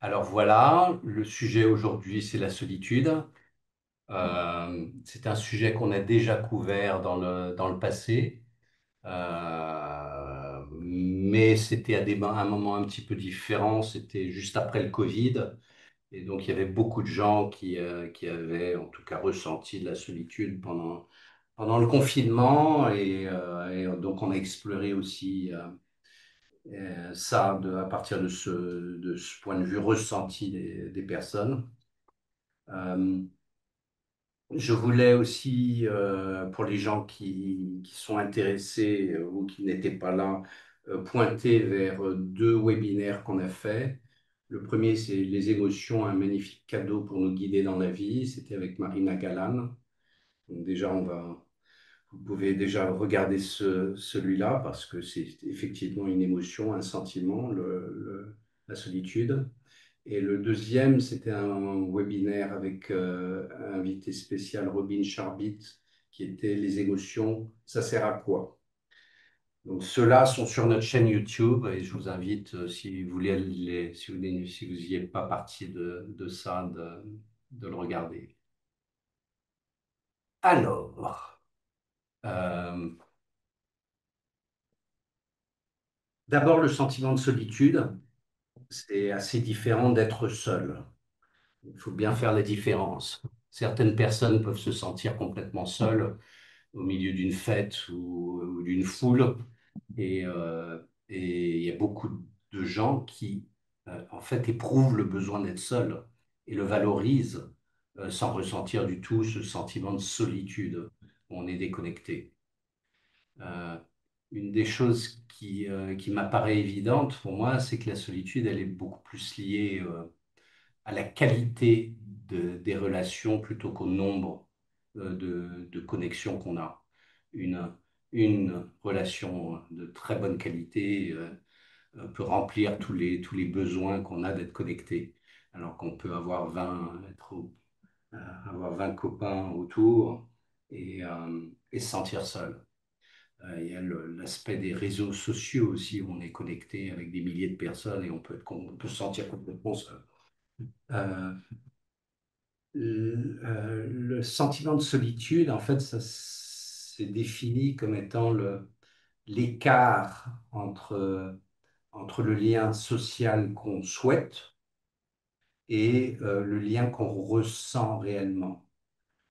Alors voilà, le sujet aujourd'hui, c'est la solitude. C'est un sujet qu'on a déjà couvert dans le passé, mais c'était à un moment un petit peu différent. C'était juste après le Covid. Et donc, il y avait beaucoup de gens qui avaient en tout cas ressenti de la solitude pendant le confinement. Et donc, on a exploré aussi ça à partir de ce point de vue ressenti des personnes. Euh, je voulais aussi, pour les gens qui sont intéressés ou qui n'étaient pas là, pointer vers deux webinaires qu'on a fait. Le premier, c'est Les émotions, un magnifique cadeau pour nous guider dans la vie. C'était avec Marina Galan. Donc déjà, vous pouvez déjà regarder celui-là parce que c'est effectivement une émotion, un sentiment, la solitude. Et le deuxième, c'était un webinaire avec un invité spécial, Robin Charbit, qui était Les émotions, ça sert à quoi? Donc ceux-là sont sur notre chaîne YouTube et je vous invite, si vous voulez, si vous n'y êtes pas partie de ça, de le regarder. Alors, euh, d'abord le sentiment de solitude, c'est assez différent d'être seul. Il faut bien faire la différence. Certaines personnes peuvent se sentir complètement seules au milieu d'une fête ou d'une foule. Et il y a beaucoup de gens qui, en fait, éprouvent le besoin d'être seuls et le valorisent sans ressentir du tout ce sentiment de solitude. On est déconnecté. Euh, une des choses qui m'apparaît évidente pour moi, c'est que la solitude, elle est beaucoup plus liée à la qualité des relations plutôt qu'au nombre de connexions qu'on a. Une, une relation de très bonne qualité peut remplir tous les besoins qu'on a d'être connecté, alors qu'on peut avoir avoir 20 copains autour et se sentir seul. Il y a l'aspect des réseaux sociaux aussi, où on est connecté avec des milliers de personnes et on peut se sentir complètement seul. Euh, le sentiment de solitude, en fait, ça c'est défini comme étant l'écart entre le lien social qu'on souhaite et le lien qu'on ressent réellement.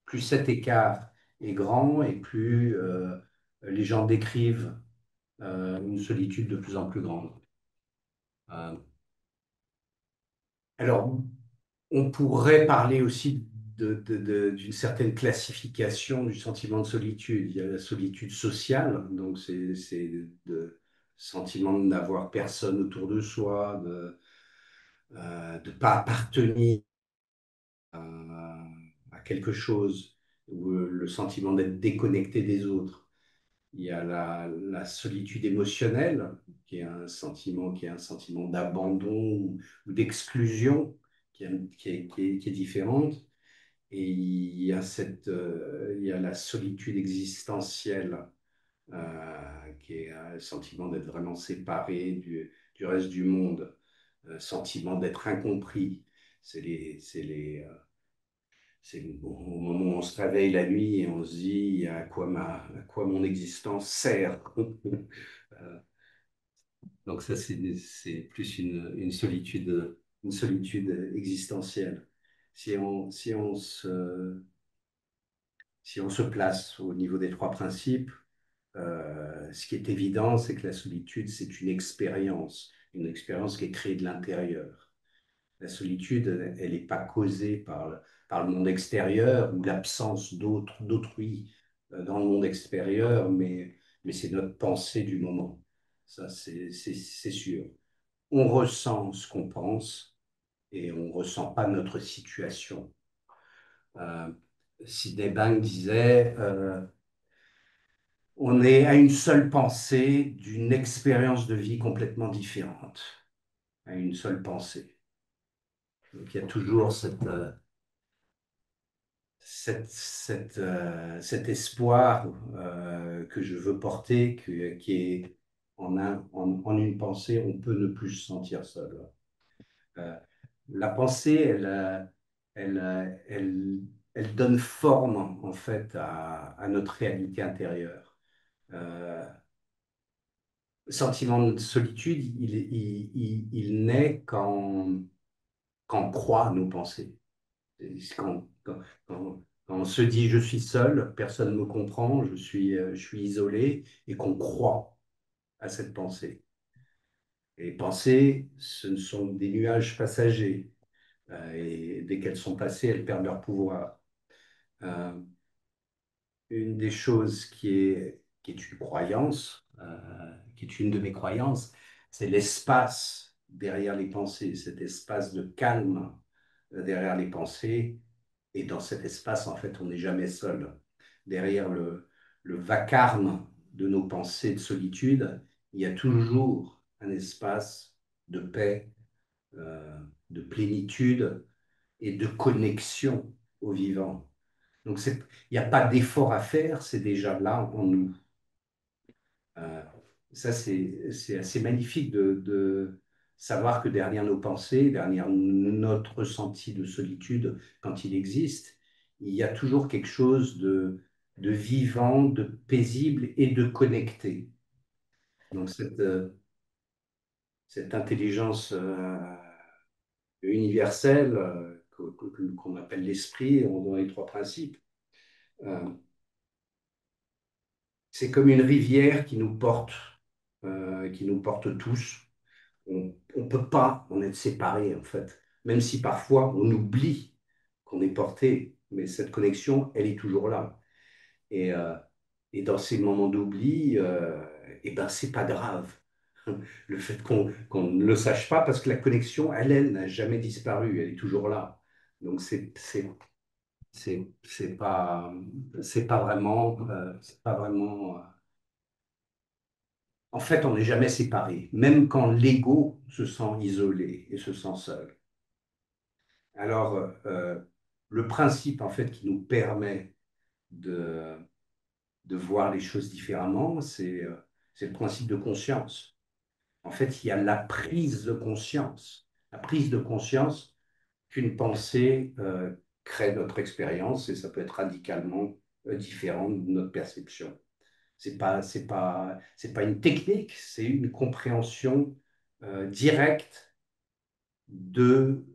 Plus cet écart est grand et plus les gens décrivent une solitude de plus en plus grande. Euh, alors, on pourrait parler aussi d'une certaine classification du sentiment de solitude. Il y a la solitude sociale, donc c'est le sentiment de n'avoir personne autour de soi, de ne pas appartenir à quelque chose, ou le sentiment d'être déconnecté des autres. Il y a la solitude émotionnelle, qui est un sentiment d'abandon ou d'exclusion, qui est différente. Et il y a la solitude existentielle, qui est un sentiment d'être vraiment séparé du reste du monde, sentiment d'être incompris. C'est au moment où on se réveille la nuit et on se dit à quoi mon existence sert. Donc ça, c'est plus une solitude existentielle. Si on se place au niveau des trois principes, ce qui est évident, c'est que la solitude, c'est une expérience qui est créée de l'intérieur. La solitude, elle n'est pas causée par le monde extérieur ou l'absence d'autrui dans le monde extérieur, mais c'est notre pensée du moment. Ça, c'est sûr. On ressent ce qu'on pense et on ne ressent pas notre situation. Euh, Sidney Banks disait on est à une seule pensée d'une expérience de vie complètement différente, à une seule pensée. Donc il y a toujours cet espoir que je veux porter, qui est en une pensée, on peut ne plus se sentir seul. La pensée, elle, elle, elle donne forme en fait à notre réalité intérieure. Euh, le sentiment de solitude, il naît quand on croit à nos pensées. Quand on se dit je suis seul, personne ne me comprend, je suis isolé, et qu'on croit à cette pensée. Et les pensées, ce ne sont des nuages passagers. Et dès qu'elles sont passées, elles perdent leur pouvoir. Euh, une des choses qui est une croyance, qui est une de mes croyances, c'est l'espace derrière les pensées, cet espace de calme derrière les pensées. Et dans cet espace, en fait, on n'est jamais seul. Derrière le vacarme de nos pensées de solitude, il y a toujours un espace de paix, euh, de plénitude et de connexion au vivant. Donc, il n'y a pas d'effort à faire, c'est déjà là en nous. Euh, Ça, c'est assez magnifique de savoir que derrière nos pensées, derrière notre ressenti de solitude, quand il existe, il y a toujours quelque chose de vivant, de paisible et de connecté. Donc, cette intelligence universelle qu'on appelle l'esprit, dans les trois principes, euh, c'est comme une rivière qui nous porte tous. On ne peut pas en être séparés, en fait, même si parfois on oublie qu'on est porté, mais cette connexion, elle est toujours là. Et, euh, et dans ces moments d'oubli, eh ben, c'est pas grave. Le fait qu'on ne le sache pas, parce que la connexion, elle n'a jamais disparu, elle est toujours là. Donc c'est pas, c'est pas vraiment. En fait, on n'est jamais séparés, même quand l'ego se sent isolé et se sent seul. Alors, le principe, en fait, qui nous permet de, de voir les choses différemment, c'est le principe de conscience. En fait, il y a la prise de conscience. La prise de conscience qu'une pensée crée notre expérience et ça peut être radicalement différent de notre perception. C'est pas une technique, c'est une compréhension directe de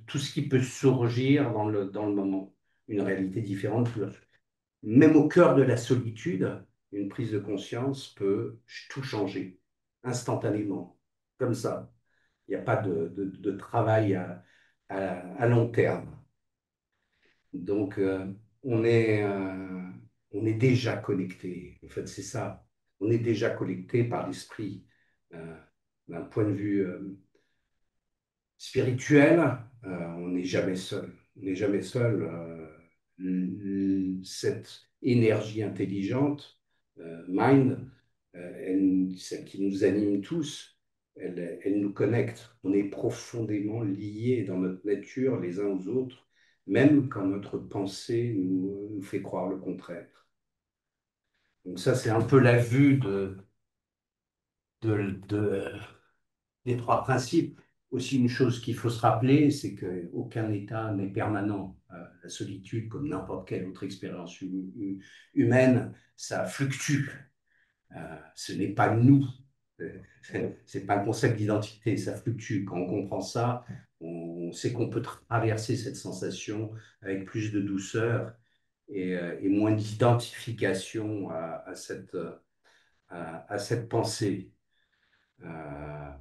tout ce qui peut surgir dans le moment. Une réalité différente. Même au cœur de la solitude, une prise de conscience peut tout changer instantanément, comme ça. Il n'y a pas de travail à long terme. Donc, on est déjà connecté. En fait, c'est ça. On est déjà connecté par l'esprit. Euh, D'un point de vue spirituel, on n'est jamais seul. On n'est jamais seul. Cette énergie intelligente, mind, celle qui nous anime tous, elle nous connecte. On est profondément liés dans notre nature les uns aux autres, même quand notre pensée nous fait croire le contraire. Donc ça, c'est un peu la vue de, des trois principes. Aussi, une chose qu'il faut se rappeler, c'est qu'aucun état n'est permanent. La solitude, comme n'importe quelle autre expérience humaine, ça fluctue. Ce n'est pas nous. C'est pas un concept d'identité, ça fluctue. Quand on comprend ça, on sait qu'on peut traverser cette sensation avec plus de douceur et moins d'identification à cette pensée.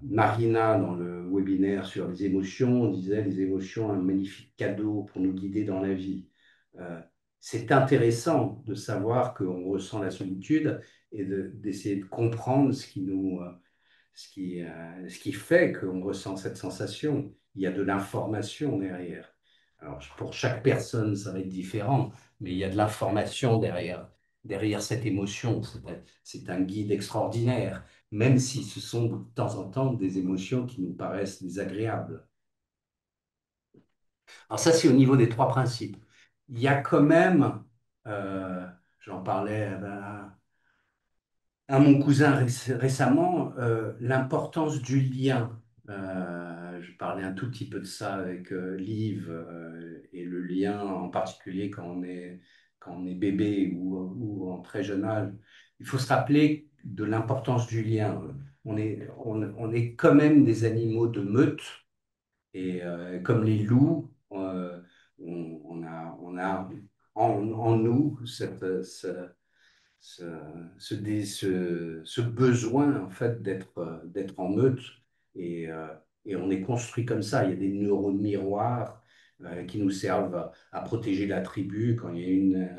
Marina, dans le webinaire sur les émotions, disait les émotions, un magnifique cadeau pour nous guider dans la vie. Euh, c'est intéressant de savoir qu'on ressent la solitude et d'essayer de comprendre ce qui fait qu'on ressent cette sensation. Il y a de l'information derrière. Alors, pour chaque personne, ça va être différent, mais il y a de l'information derrière cette émotion. C'est un guide extraordinaire, même si ce sont de temps en temps des émotions qui nous paraissent désagréables. Alors ça, c'est au niveau des trois principes. Il y a quand même, euh, j'en parlais à mon cousin récemment, l'importance du lien. Je parlais un tout petit peu de ça avec Liv et le lien en particulier quand on est bébé ou en très jeune âge. Il faut se rappeler de l'importance du lien. On est quand même des animaux de meute et comme les loups, on a en nous ce, ce besoin en fait d'être en meute et on est construit comme ça. Il y a des neurones miroirs qui nous servent à protéger la tribu. Quand il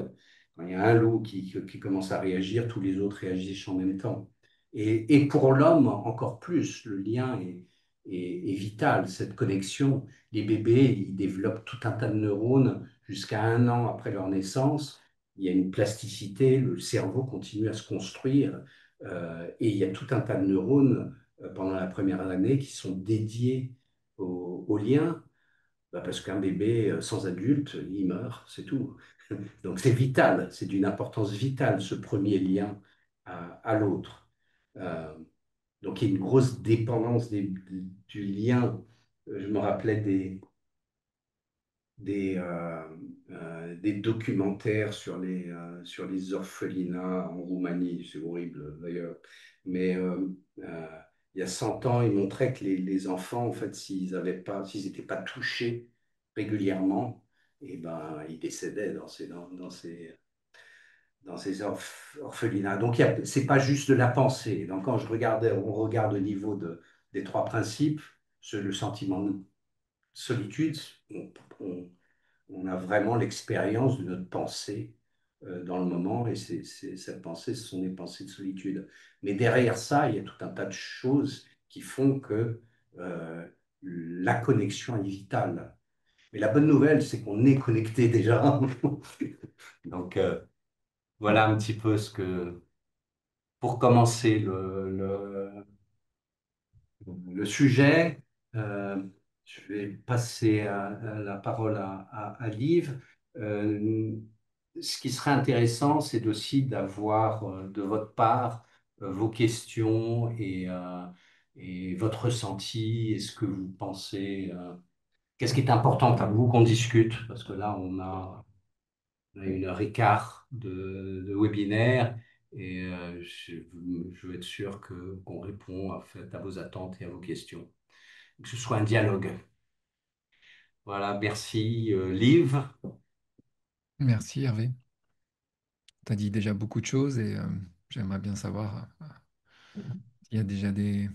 y a un loup qui commence à réagir, tous les autres réagissent en même temps. Et pour l'homme, encore plus, le lien est vital, cette connexion. Les bébés, ils développent tout un tas de neurones jusqu'à 1 an après leur naissance. Il y a une plasticité, le cerveau continue à se construire et il y a tout un tas de neurones pendant la première année qui sont dédiés au lien, bah, parce qu'un bébé sans adulte, il meurt, c'est tout. Donc c'est vital, c'est d'une importance vitale ce premier lien à l'autre. Euh, donc il y a une grosse dépendance du lien. Je me rappelais des documentaires sur les orphelinats en Roumanie. C'est horrible d'ailleurs. Mais euh, il y a 100 ans, ils montraient que les enfants, en fait, s'ils n'étaient pas touchés régulièrement, et ben, ils décédaient dans ces orphelinats. Donc, c'est pas juste de la pensée. Donc, quand on regarde au niveau des trois principes, le sentiment de solitude, on, on a vraiment l'expérience de notre pensée dans le moment, et cette pensée, ce sont des pensées de solitude. Mais derrière ça, il y a tout un tas de choses qui font que euh, la connexion est vitale. Mais la bonne nouvelle, c'est qu'on est connecté déjà. Donc voilà un petit peu pour commencer le sujet. Euh, je vais passer la parole à Liv. Euh, Ce qui serait intéressant, c'est aussi d'avoir de votre part vos questions et votre ressenti. Est-ce que vous pensez, qu'est-ce qui est important à vous qu'on discute? Parce que là, on a 1 heure et quart de webinaire et je veux être sûr qu'on répond en fait, à vos attentes et à vos questions. Que ce soit un dialogue. Voilà, merci Liv. Merci Hervé. Tu as dit déjà beaucoup de choses et j'aimerais bien savoir s'il y a déjà des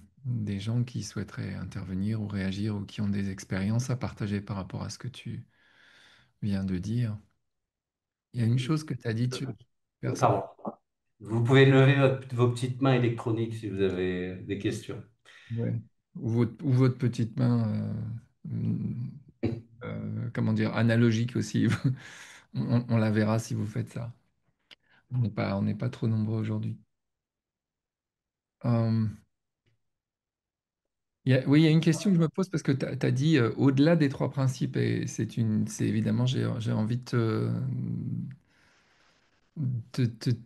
gens qui souhaiteraient intervenir ou réagir ou qui ont des expériences à partager par rapport à ce que tu viens de dire. Il y a une chose que tu as dit, tu... Personne. Pardon. Vous pouvez lever vos petites mains électroniques si vous avez des questions. Ouais. Ou votre petite main, comment dire, analogique aussi. On la verra si vous faites ça. On n'est pas trop nombreux aujourd'hui. Euh, oui, il y a une question que je me pose parce que tu as dit au-delà des trois principes, et c'est évidemment, j'ai envie te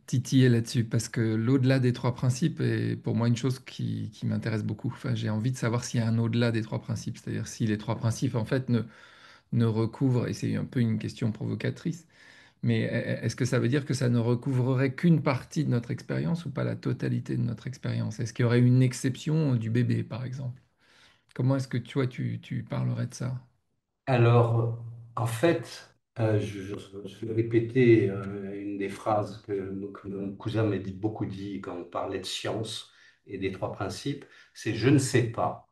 titiller là-dessus parce que l'au-delà des trois principes est pour moi une chose qui m'intéresse beaucoup. Enfin, j'ai envie de savoir s'il y a un au-delà des trois principes, c'est-à-dire si les trois principes en fait ne recouvrent, et c'est un peu une question provocatrice, mais est-ce que ça veut dire que ça ne recouvrerait qu'une partie de notre expérience ou pas la totalité de notre expérience? Est-ce qu'il y aurait une exception du bébé, par exemple? Comment est-ce que toi, tu parlerais de ça? Alors, en fait, je vais répéter une des phrases que mon cousin m'a beaucoup dit quand on parlait de science et des trois principes, c'est je ne sais pas.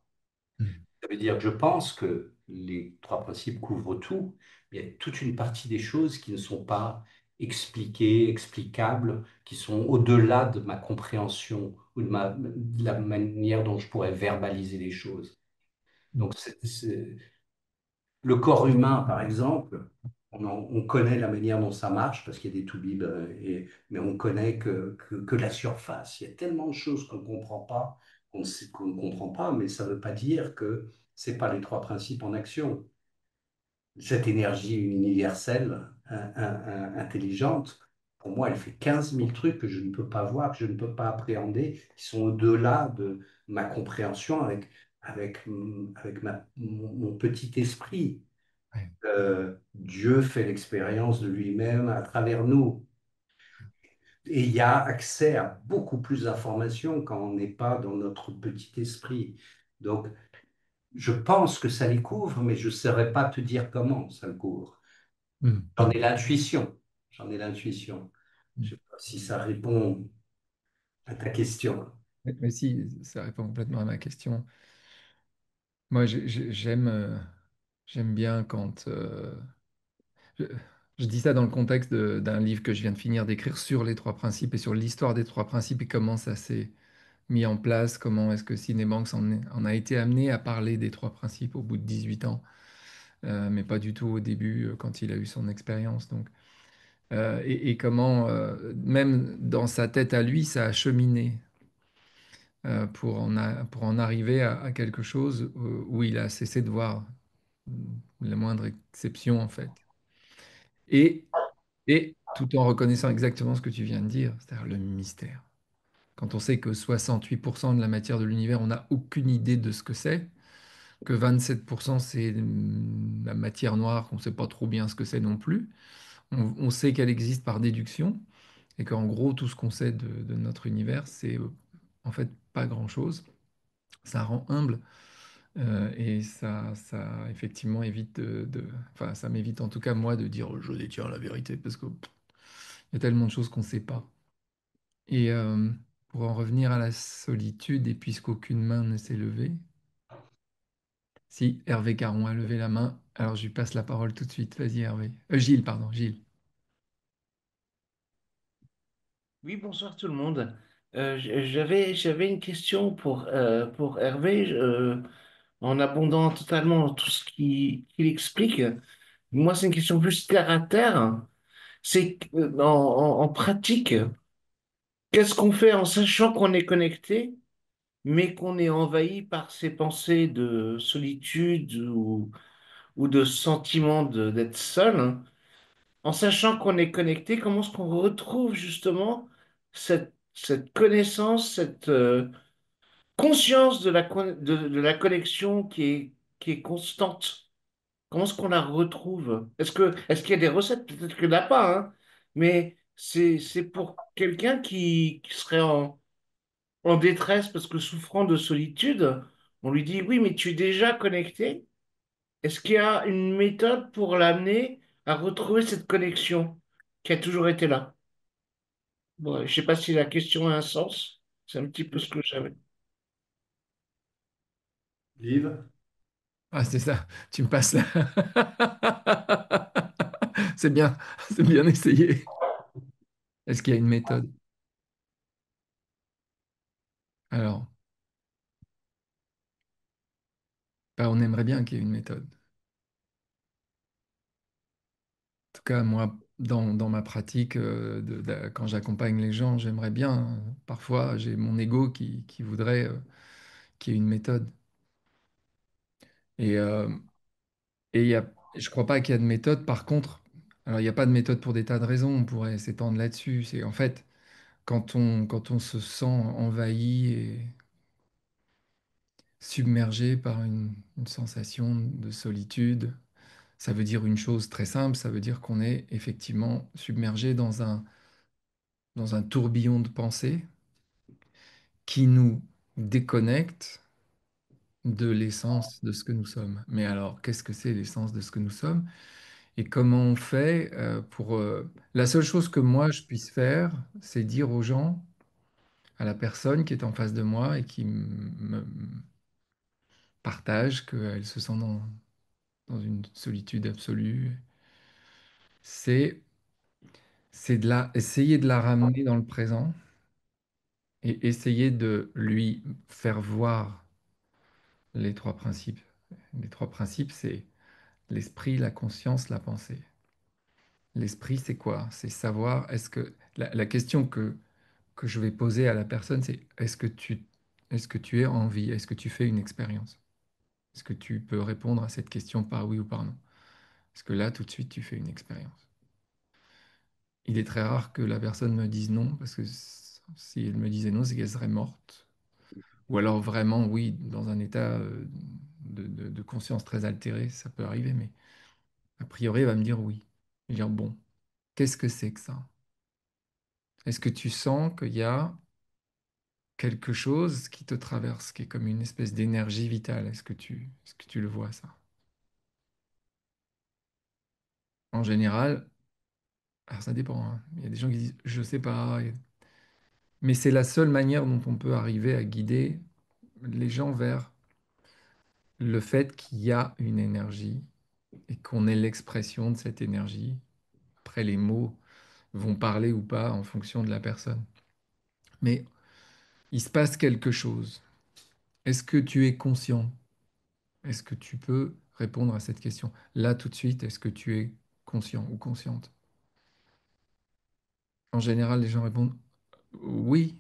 Mm. Ça veut dire que je pense que les trois principes couvrent tout, mais il y a toute une partie des choses qui ne sont pas expliquées, explicables, qui sont au-delà de ma compréhension ou de la manière dont je pourrais verbaliser les choses. Mm. Donc, le corps humain, par exemple, on connaît la manière dont ça marche parce qu'il y a des toubibs, mais on connaît que la surface. Il y a tellement de choses qu'on ne comprend pas, qu'on ne comprend pas, mais ça ne veut pas dire que ce n'est pas les trois principes en action. Cette énergie universelle, intelligente, pour moi, elle fait 15 000 trucs que je ne peux pas voir, que je ne peux pas appréhender, qui sont au-delà de ma compréhension mon petit esprit. Ouais. Dieu fait l'expérience de lui-même à travers nous. Et il y a accès à beaucoup plus d'informations quand on n'est pas dans notre petit esprit. Donc, je pense que ça les couvre, mais je ne saurais pas te dire comment ça le couvre. Mm, J'en mm, ai l'intuition. J'en ai l'intuition. mm. Je ne sais pas si ça répond à ta question. Mais si, ça répond complètement à ma question. Moi, j'aime bien quand... je, je dis ça dans le contexte d'un livre que je viens de finir d'écrire sur les trois principes et sur l'histoire des trois principes et comment ça s'est mis en place, comment est-ce que Cinebanks en a été amené à parler des trois principes au bout de 18 ans, mais pas du tout au début, quand il a eu son expérience. Donc, et comment, même dans sa tête à lui, ça a cheminé pour en arriver à quelque chose où il a cessé de voir la moindre exception, en fait. Et, et tout en reconnaissant exactement ce que tu viens de dire, c'est-à-dire le mystère. Quand on sait que 68% de la matière de l'univers, on n'a aucune idée de ce que c'est, que 27% c'est la matière noire, qu'on ne sait pas trop bien ce que c'est non plus, on sait qu'elle existe par déduction, et qu'en gros, tout ce qu'on sait de notre univers, c'est en fait pas grand-chose. Ça rend humble, et ça effectivement évite enfin, ça m'évite en tout cas moi de dire je détiens la vérité, parce qu'il y a tellement de choses qu'on ne sait pas. Et pour en revenir à la solitude, et puisqu'aucune main ne s'est levée, si Hervé Caron a levé la main, alors je lui passe la parole tout de suite. Vas-y Hervé. Gilles, pardon, Gilles. Oui, bonsoir tout le monde. J'avais une question pour Hervé, en abondant totalement tout ce qu'il explique. Moi, c'est une question plus terre à terre. C'est en pratique, qu'est-ce qu'on fait en sachant qu'on est connecté, mais qu'on est envahi par ces pensées de solitude ou de sentiment d'être seul, hein. En sachant qu'on est connecté, comment est-ce qu'on retrouve justement cette connaissance, cette conscience de la connexion qui est constante? Comment est-ce qu'on la retrouve? Est-ce qu'il y a des recettes? Peut-être qu'il n'y en a pas, hein, mais c'est pour quelqu'un qui serait en détresse parce que souffrant de solitude, on lui dit, oui, mais tu es déjà connecté. Est-ce qu'il y a une méthode pour l'amener à retrouver cette connexion qui a toujours été là? Bon, je ne sais pas si la question a un sens. C'est un petit peu ce que j'avais. Yves? Ah, c'est ça, tu me passes là. C'est bien, c'est bien essayé. Est-ce qu'il y a une méthode? Alors, bah, on aimerait bien qu'il y ait une méthode. En tout cas, moi, dans ma pratique, quand j'accompagne les gens, j'aimerais bien. Parfois, j'ai mon ego qui voudrait qu'il y ait une méthode. Et, euh, et je crois pas qu'il y a de méthode. Par contre, alors il n'y a pas de méthode pour des tas de raisons. On pourrait s'étendre là-dessus. C'est en fait quand on se sent envahi et submergé par une sensation de solitude, ça veut dire une chose très simple. Ça veut dire qu'on est effectivement submergé dans un tourbillon de pensée qui nous déconnecte de l'essence de ce que nous sommes. Mais alors, qu'est-ce que c'est l'essence de ce que nous sommes? Et comment on fait pour... La seule chose que moi, je puisse faire, c'est dire aux gens, à la personne qui est en face de moi et qui me partage qu'elle se sent dans une solitude absolue, c'est essayer de la ramener dans le présent et essayer de lui faire voir les trois principes. Les trois principes, c'est l'esprit, la conscience, la pensée. L'esprit, c'est quoi? C'est savoir, est-ce que... la question que je vais poser à la personne, c'est est-ce que tu es en vie? Est-ce que tu fais une expérience? Est-ce que tu peux répondre à cette question par oui ou par non? Est-ce que là, tout de suite, tu fais une expérience? Il est très rare que la personne me dise non, parce que si elle me disait non, c'est qu'elle serait morte. Ou alors vraiment, oui, dans un état de conscience très altéré, ça peut arriver, mais a priori, elle va me dire oui. Je vais dire, bon, qu'est-ce que c'est que ça? Est-ce que tu sens qu'il y a quelque chose qui te traverse, qui est comme une espèce d'énergie vitale? Est-ce que tu le vois, ça? En général, alors ça dépend, hein. Il y a des gens qui disent, je sais pas. Mais c'est la seule manière dont on peut arriver à guider les gens vers le fait qu'il y a une énergie et qu'on ait l'expression de cette énergie. Après, les mots vont parler ou pas en fonction de la personne. Mais il se passe quelque chose. Est-ce que tu es conscient? Est-ce que tu peux répondre à cette question? Là, tout de suite, est-ce que tu es conscient ou consciente? En général, les gens répondent oui.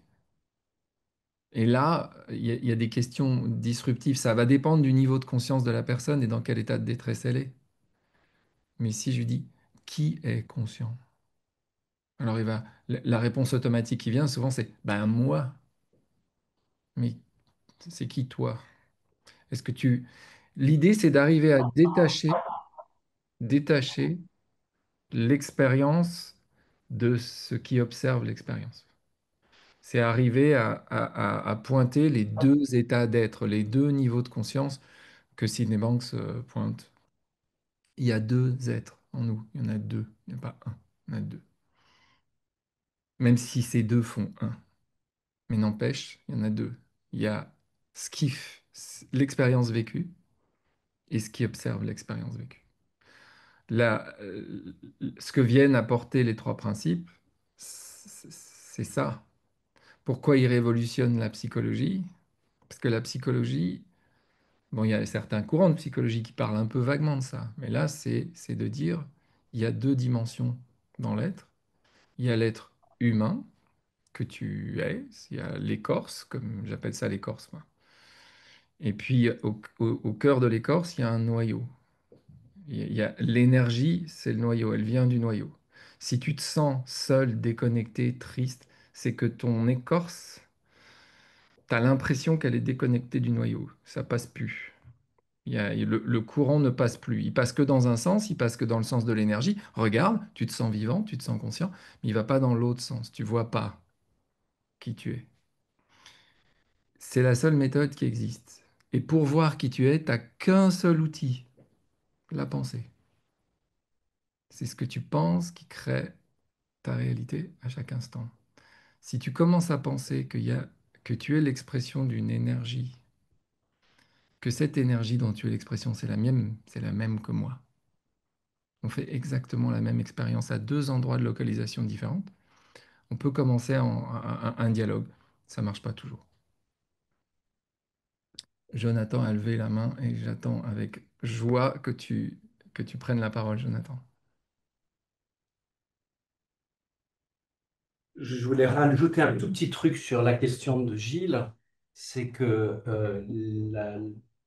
Et là, il y a des questions disruptives. Ça va dépendre du niveau de conscience de la personne et dans quel état de détresse elle est. Mais si je lui dis qui est conscient? Alors la réponse automatique qui vient souvent c'est ben moi. Mais c'est qui toi? Est-ce que tu... L'idée c'est d'arriver à détacher l'expérience de ce qui observe l'expérience. C'est arriver à pointer les deux états d'être, les deux niveaux de conscience que Sydney Banks pointe. Il y a deux êtres en nous, il y en a deux, il n'y en a pas un, il y en a deux. Même si ces deux font un. Mais n'empêche, il y en a deux. Il y a ce qui, l'expérience vécue et ce qui observe l'expérience vécue. Là, ce que viennent apporter les trois principes, c'est ça. Pourquoi ils révolutionnent la psychologie? Parce que la psychologie, bon, il y a certains courants de psychologie qui parlent un peu vaguement de ça, mais là, c'est de dire, il y a deux dimensions dans l'être. Il y a l'être humain que tu es, il y a l'écorce, comme j'appelle ça l'écorce, moi. Et puis, au cœur de l'écorce, il y a un noyau. Il y a l'énergie, c'est le noyau, elle vient du noyau. Si tu te sens seul, déconnecté, triste, c'est que ton écorce, tu as l'impression qu'elle est déconnectée du noyau. Ça passe plus. Le courant ne passe plus. Il passe que dans un sens, il passe que dans le sens de l'énergie. Regarde, tu te sens vivant, tu te sens conscient, mais il va pas dans l'autre sens. Tu vois pas qui tu es. C'est la seule méthode qui existe. Et pour voir qui tu es, tu n'as qu'un seul outil, la pensée. C'est ce que tu penses qui crée ta réalité à chaque instant. Si tu commences à penser que tu es l'expression d'une énergie, que cette énergie dont tu es l'expression, c'est la même que moi. On fait exactement la même expérience à deux endroits de localisation différents. On peut commencer un dialogue. Ça marche pas toujours. Jonathan a levé la main et j'attends avec joie que tu prennes la parole, Jonathan. Je voulais rajouter un tout petit truc sur la question de Gilles, c'est que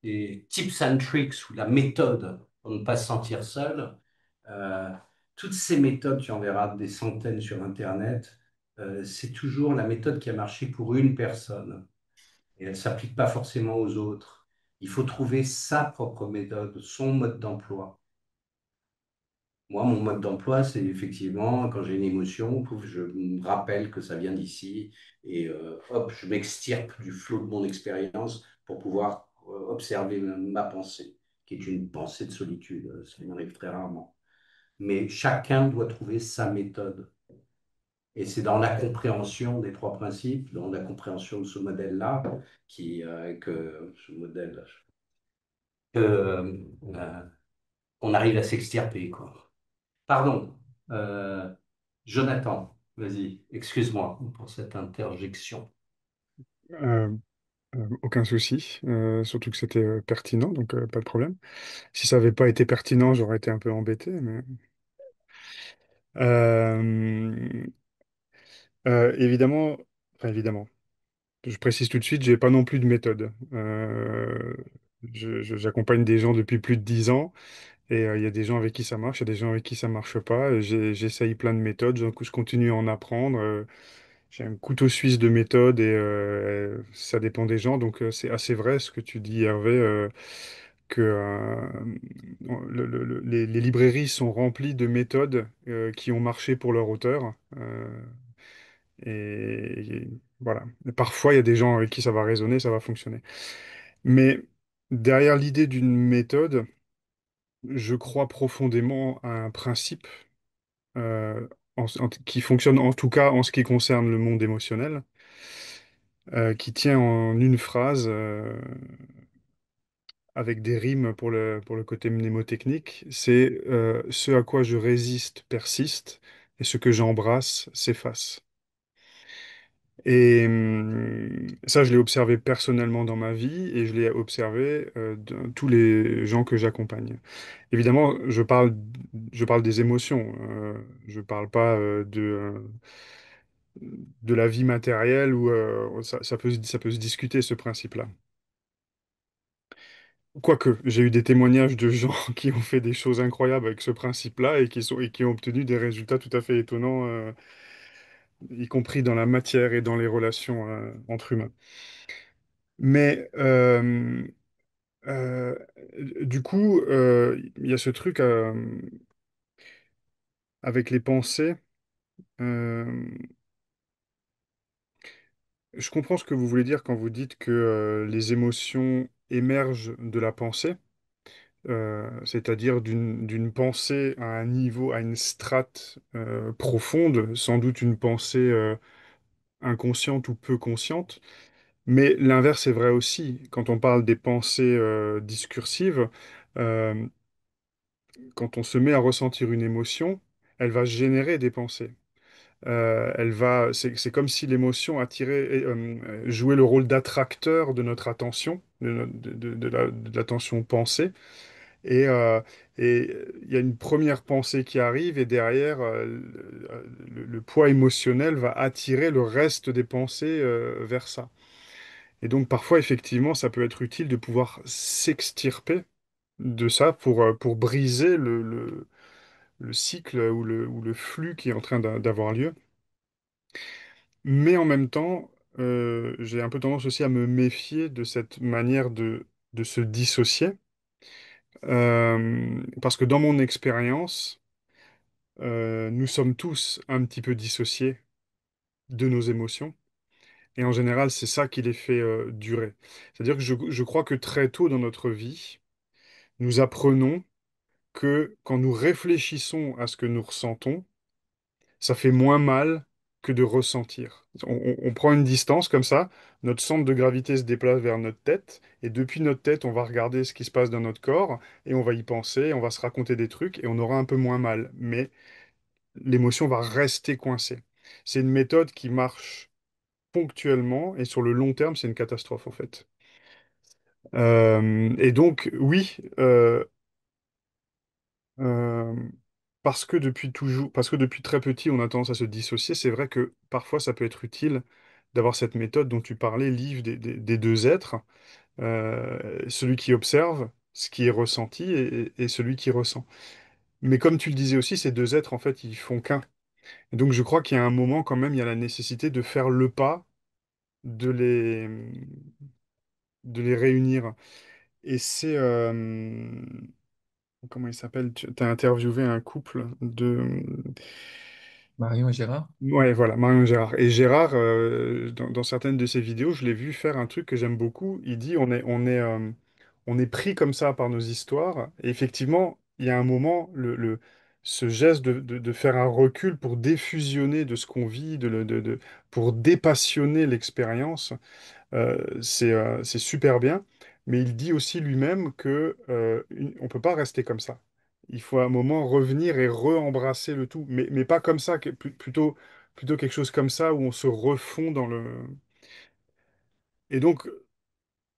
les tips and tricks ou la méthode pour ne pas se sentir seul, euh, toutes ces méthodes, tu en verras des centaines sur Internet, c'est toujours la méthode qui a marché pour une personne et elle ne s'applique pas forcément aux autres. Il faut trouver sa propre méthode, son mode d'emploi. Moi, mon mode d'emploi, c'est effectivement, quand j'ai une émotion, pouf, je me rappelle que ça vient d'ici et hop, je m'extirpe du flot de mon expérience pour pouvoir observer ma pensée, qui est une pensée de solitude. Ça m'arrive très rarement. Mais chacun doit trouver sa méthode. Et c'est dans la compréhension des trois principes, dans la compréhension de ce modèle-là, que ce modèle, que, on arrive à s'extirper, quoi. Pardon, euh, Jonathan, vas-y, excuse-moi pour cette interjection. Euh, Aucun souci, surtout que c'était pertinent, donc pas de problème. Si ça n'avait pas été pertinent, j'aurais été un peu embêté, mais euh, évidemment, enfin évidemment, je précise tout de suite, j'ai pas non plus de méthode. J'accompagne des gens depuis plus de 10 ans et il y a des gens avec qui ça marche, il y a des gens avec qui ça marche pas. J'essaye plein de méthodes, je continue à en apprendre. j'ai un couteau suisse de méthode et ça dépend des gens. Donc c'est assez vrai ce que tu dis, Hervé, que les librairies sont remplies de méthodes qui ont marché pour leur auteur. Et voilà. Et parfois, il y a des gens avec qui ça va résonner, ça va fonctionner. Mais derrière l'idée d'une méthode, je crois profondément à un principe qui fonctionne en tout cas en ce qui concerne le monde émotionnel, qui tient en une phrase avec des rimes pour le côté mnémotechnique. C'est ce à quoi je résiste persiste et ce que j'embrasse s'efface. Et ça, je l'ai observé personnellement dans ma vie et je l'ai observé de tous les gens que j'accompagne. Évidemment, je parle des émotions. Je parle pas de la vie matérielle où ça peut se discuter, ce principe-là. Quoique, j'ai eu des témoignages de gens qui ont fait des choses incroyables avec ce principe-là et qui ont obtenu des résultats tout à fait étonnants, y compris dans la matière et dans les relations entre humains. Mais Euh, du coup, il y a ce truc avec les pensées. Euh, je comprends ce que vous voulez dire quand vous dites que les émotions émergent de la pensée, c'est-à-dire d'une pensée à un niveau, à une strate profonde, sans doute une pensée inconsciente ou peu consciente. Mais l'inverse est vrai aussi. Quand on parle des pensées discursives, euh, quand on se met à ressentir une émotion, elle va générer des pensées. C'est comme si l'émotion jouait le rôle d'attracteur de notre attention, de l'attention pensée. Et et il y a une première pensée qui arrive et derrière, le poids émotionnel va attirer le reste des pensées vers ça. Et donc parfois, effectivement, ça peut être utile de pouvoir s'extirper de ça pour briser le cycle ou le flux qui est en train d'avoir lieu. Mais en même temps, j'ai un peu tendance aussi à me méfier de cette manière de se dissocier. Parce que dans mon expérience, nous sommes tous un petit peu dissociés de nos émotions. Et en général, c'est ça qui les fait durer. C'est-à-dire que je crois que très tôt dans notre vie, nous apprenons que quand nous réfléchissons à ce que nous ressentons, ça fait moins mal que de ressentir. On prend une distance comme ça, notre centre de gravité se déplace vers notre tête, et depuis notre tête, on va regarder ce qui se passe dans notre corps, et on va y penser, on va se raconter des trucs, et on aura un peu moins mal. Mais l'émotion va rester coincée. C'est une méthode qui marche ponctuellement, et sur le long terme, c'est une catastrophe en fait. Et donc, oui, Euh, parce que depuis très petit, on a tendance à se dissocier. C'est vrai que parfois, ça peut être utile d'avoir cette méthode dont tu parlais, Liv, des deux êtres, celui qui observe ce qui est ressenti et celui qui ressent. Mais comme tu le disais aussi, ces deux êtres, en fait, ils font qu'un. Et donc, je crois qu'il y a un moment, quand même, il y a la nécessité de faire le pas, de de les réunir. Et c'est... comment il s'appelle? Tu as interviewé un couple de... Marion et Gérard? Ouais, voilà, Marion Gérard. Et Gérard, dans certaines de ses vidéos, je l'ai vu faire un truc que j'aime beaucoup. Il dit on est pris comme ça par nos histoires. Et effectivement, il y a un moment, ce geste de faire un recul pour défusionner de ce qu'on vit, pour dépassionner l'expérience. C'est super bien, mais il dit aussi lui-même que on peut pas rester comme ça. Il faut à un moment revenir et re-embrasser le tout, mais pas comme ça, plutôt quelque chose comme ça où on se refond dans le. Et donc,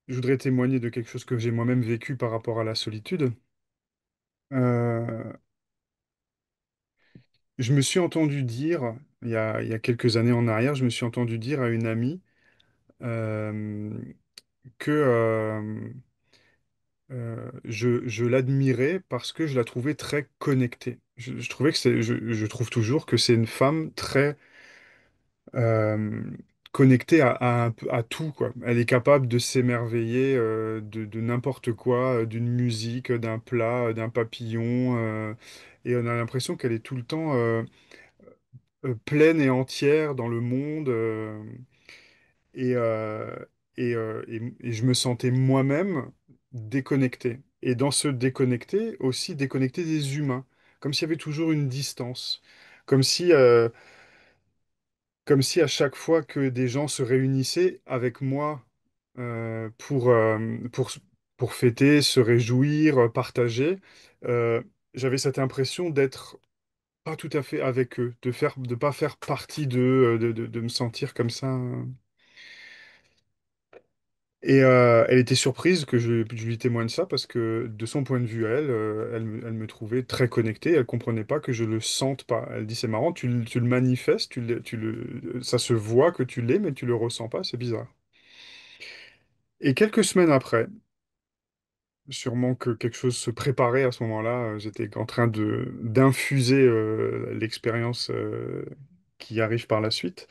je voudrais témoigner de quelque chose que j'ai moi-même vécu par rapport à la solitude. Euh, je me suis entendu dire, il y a quelques années en arrière, je me suis entendu dire à une amie euh, que je l'admirais parce que je la trouvais très connectée. Je trouvais que je trouve toujours que c'est une femme très euh, connectée à tout, quoi. Elle est capable de s'émerveiller de n'importe quoi, d'une musique, d'un plat, d'un papillon. Et on a l'impression qu'elle est tout le temps pleine et entière dans le monde. Et, euh, et je me sentais moi-même déconnecté. Et dans ce déconnecté, aussi déconnecté des humains. Comme s'il y avait toujours une distance. Comme si... Comme si à chaque fois que des gens se réunissaient avec moi euh, pour, euh, pour, pour fêter, se réjouir, partager, euh, j'avais cette impression d'être pas tout à fait avec eux, de pas faire partie d'eux, de me sentir comme ça. Et elle était surprise que je lui témoigne ça parce que de son point de vue à elle, elle me trouvait très connecté. Elle comprenait pas que je le sente pas. Elle dit c'est marrant, tu le manifestes, ça se voit que tu l'es, mais tu le ressens pas. C'est bizarre. Et quelques semaines après, sûrement que quelque chose se préparait à ce moment-là. J'étais en train de d'infuser l'expérience qui arrive par la suite.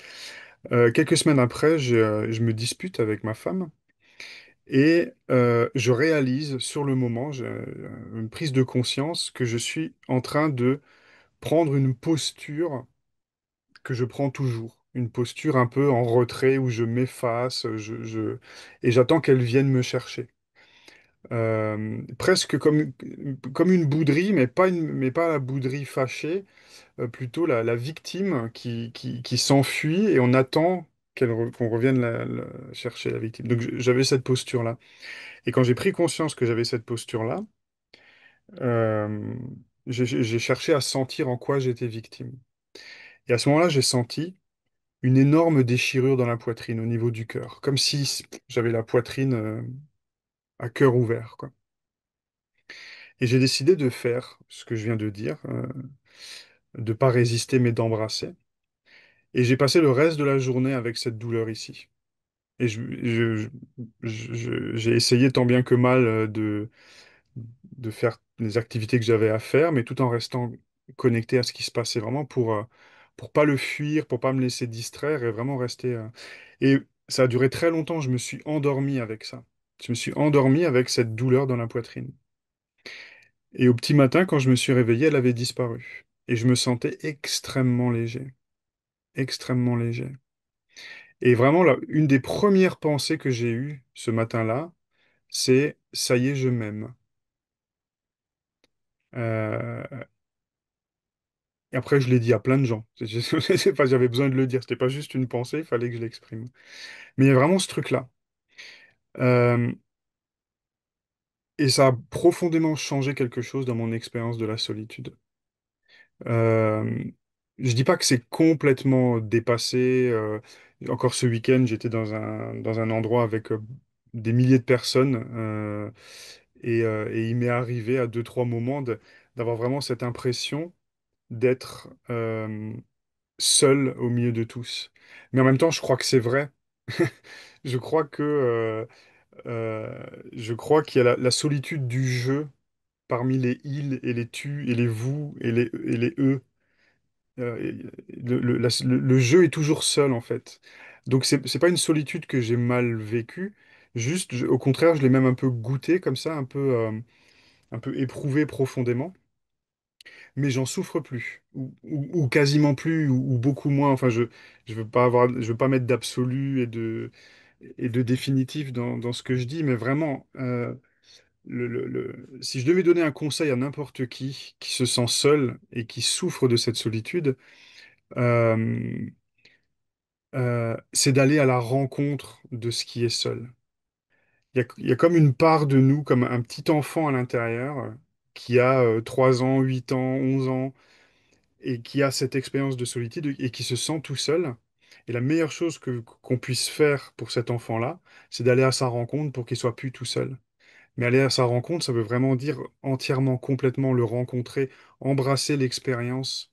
Quelques semaines après, je me dispute avec ma femme. Et je réalise sur le moment, j'ai une prise de conscience que je suis en train de prendre une posture que je prends toujours. Une posture un peu en retrait où je m'efface, et j'attends qu'elle vienne me chercher. Presque comme une bouderie, mais pas la bouderie fâchée, plutôt la victime qui s'enfuit et on attend qu'on revienne chercher la victime. Donc j'avais cette posture-là. Et quand j'ai pris conscience que j'avais cette posture-là, euh, j'ai cherché à sentir en quoi j'étais victime. Et à ce moment-là, j'ai senti une énorme déchirure dans la poitrine, au niveau du cœur, comme si j'avais la poitrine à cœur ouvert, quoi. Et j'ai décidé de faire ce que je viens de dire, de pas résister, mais d'embrasser. Et j'ai passé le reste de la journée avec cette douleur ici. Et j'ai essayé tant bien que mal de faire les activités que j'avais à faire, mais tout en restant connecté à ce qui se passait vraiment pour pas le fuir, pour pas me laisser distraire et vraiment rester. Et ça a duré très longtemps, je me suis endormi avec ça. Je me suis endormi avec cette douleur dans la poitrine. Et au petit matin, quand je me suis réveillé, elle avait disparu. Et je me sentais extrêmement léger. Extrêmement léger. Et vraiment, là, une des premières pensées que j'ai eues ce matin-là, c'est ça y est, je m'aime. Euh, Et après, je l'ai dit à plein de gens. C'est pas, j'avais besoin de le dire. C'était pas juste une pensée, il fallait que je l'exprime. Mais il y a vraiment ce truc-là. Euh, et ça a profondément changé quelque chose dans mon expérience de la solitude. Euh, je dis pas que c'est complètement dépassé. Encore ce week-end, j'étais dans un endroit avec des milliers de personnes. Et il m'est arrivé à deux, trois moments d'avoir vraiment cette impression d'être seul au milieu de tous. Mais en même temps, je crois que c'est vrai. Je crois que je crois qu'il y a la solitude du jeu parmi les ils et les tu et les vous et les eux. Le jeu est toujours seul en fait. Donc c'est pas une solitude que j'ai mal vécue. Juste, au contraire, je l'ai même un peu goûté comme ça, un peu éprouvé profondément. Mais j'en souffre plus, ou quasiment plus, ou beaucoup moins. Enfin, je veux pas mettre d'absolu et de définitif dans ce que je dis, mais vraiment, si je devais donner un conseil à n'importe qui se sent seul et qui souffre de cette solitude, euh, c'est d'aller à la rencontre de ce qui est seul. Il y a comme une part de nous, comme un petit enfant à l'intérieur, qui a 3 ans, 8 ans, 11 ans et qui a cette expérience de solitude et qui se sent tout seul. Et la meilleure chose qu'on puisse faire pour cet enfant-là, c'est d'aller à sa rencontre pour qu'il soit plus tout seul. Mais aller à sa rencontre, ça veut vraiment dire entièrement, complètement le rencontrer, embrasser l'expérience,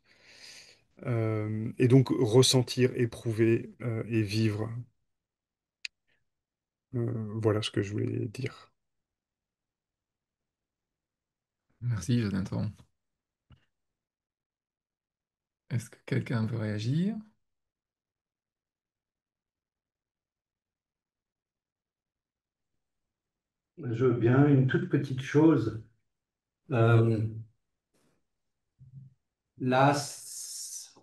et donc ressentir, éprouver, et vivre. Voilà ce que je voulais dire. Merci, Jonathan. Est-ce que quelqu'un veut réagir? Je veux bien une toute petite chose. Euh, Là,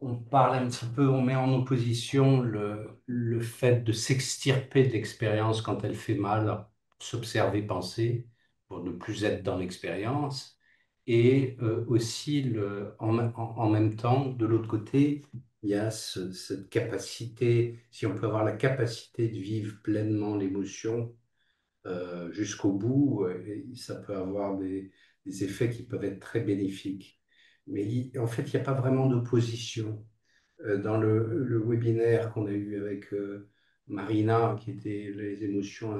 on parle un petit peu, on met en opposition le fait de s'extirper de l'expérience quand elle fait mal, s'observer, penser, pour ne plus être dans l'expérience, et aussi en même temps, de l'autre côté, il y a cette capacité, si on peut avoir la capacité de vivre pleinement l'émotion jusqu'au bout, et ça peut avoir des effets qui peuvent être très bénéfiques. Mais en fait, il n'y a pas vraiment d'opposition. Dans le webinaire qu'on a eu avec Marina, qui était les émotions,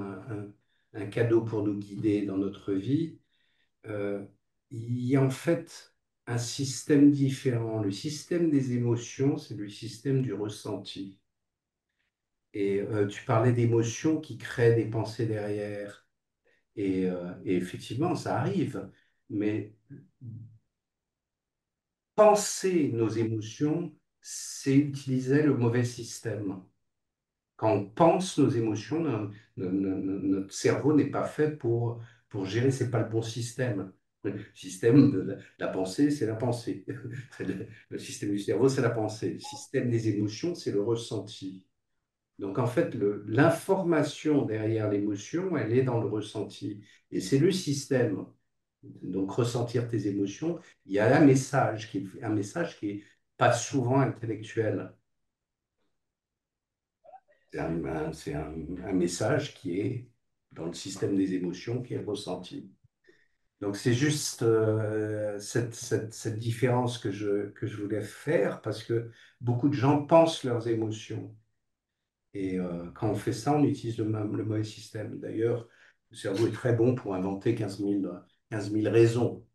un cadeau pour nous guider dans notre vie, euh, il y a en fait un système différent. Le système des émotions, c'est le système du ressenti. Et tu parlais d'émotions qui créent des pensées derrière. Et effectivement, ça arrive. Mais penser nos émotions, c'est utiliser le mauvais système. Quand on pense nos émotions, notre cerveau n'est pas fait pour gérer, c'est pas le bon système. Le système de la pensée, c'est la pensée. Le système du cerveau, c'est la pensée. Le système des émotions, c'est le ressenti. Donc en fait, l'information derrière l'émotion, elle est dans le ressenti. Et c'est le système. Donc ressentir tes émotions, il y a un message qui est pas souvent intellectuel. C'est un message qui est dans le système des émotions, qui est ressenti. Donc c'est juste cette différence que je voulais faire parce que beaucoup de gens pensent leurs émotions. Et quand on fait ça, on utilise le mauvais système. D'ailleurs, le cerveau est très bon pour inventer 15 000 raisons.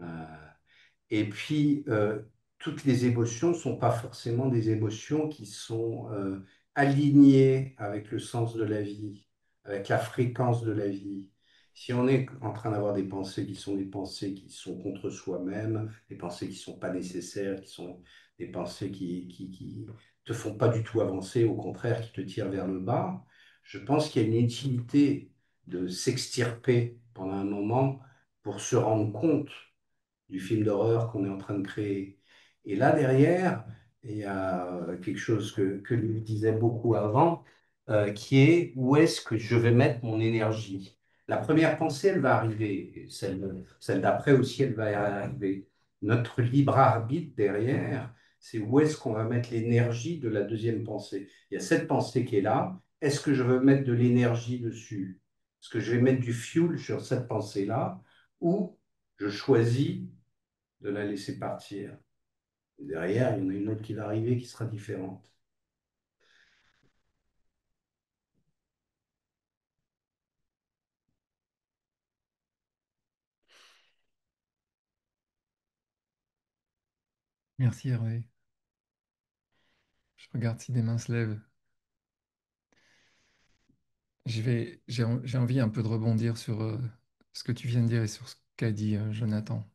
Euh, Et puis, toutes les émotions ne sont pas forcément des émotions qui sont alignées avec le sens de la vie, avec la fréquence de la vie. Si on est en train d'avoir des pensées qui sont des pensées qui sont contre soi-même, des pensées qui ne sont pas nécessaires, qui sont des pensées qui te font pas du tout avancer, au contraire, qui te tirent vers le bas, je pense qu'il y a une utilité de s'extirper pendant un moment pour se rendre compte du film d'horreur qu'on est en train de créer. Et là, derrière, il y a quelque chose que lui disait beaucoup avant, qui est où est-ce que je vais mettre mon énergie? La première pensée, elle va arriver, et celle d'après aussi, elle va arriver. Notre libre arbitre derrière, c'est où est-ce qu'on va mettre l'énergie de la deuxième pensée. Il y a cette pensée qui est là. Est-ce que je veux mettre de l'énergie dessus? Est-ce que je vais mettre du fuel sur cette pensée-là? Ou je choisis de la laisser partir. Et derrière, il y en a une autre qui va arriver qui sera différente. Merci Hervé. Je regarde si des mains se lèvent. J'ai envie un peu de rebondir sur ce que tu viens de dire et sur ce qu'a dit Jonathan.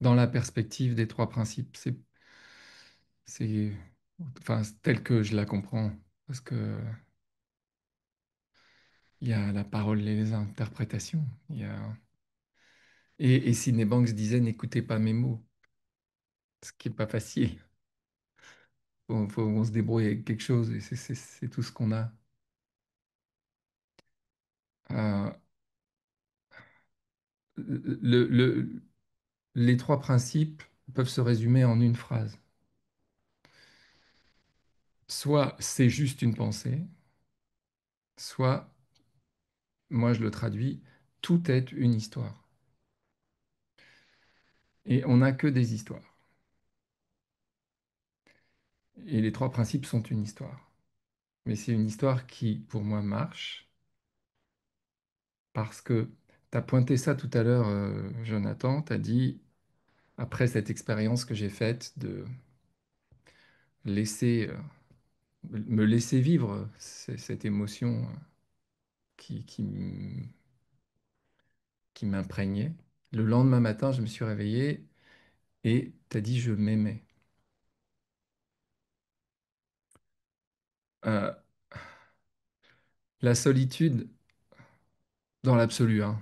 Dans la perspective des trois principes, c'est, enfin, c'est tel que je la comprends, parce que il y a la parole et les interprétations. Et Sydney Banks disait, n'écoutez pas mes mots, ce qui est pas facile. On se débrouille avec quelque chose et c'est tout ce qu'on a. Euh, le- les trois principes peuvent se résumer en une phrase. Soit c'est juste une pensée, soit, moi je le traduis, tout est une histoire. Et on n'a que des histoires. Et les trois principes sont une histoire. Mais c'est une histoire qui, pour moi, marche parce que tu as pointé ça tout à l'heure, Jonathan, tu as dit, après cette expérience que j'ai faite de laisser, me laisser vivre cette émotion qui, qui, m- qui m'imprégnait, le lendemain matin, je me suis réveillé et tu as dit, je m'aimais. Euh, la solitude, dans l'absolu, hein.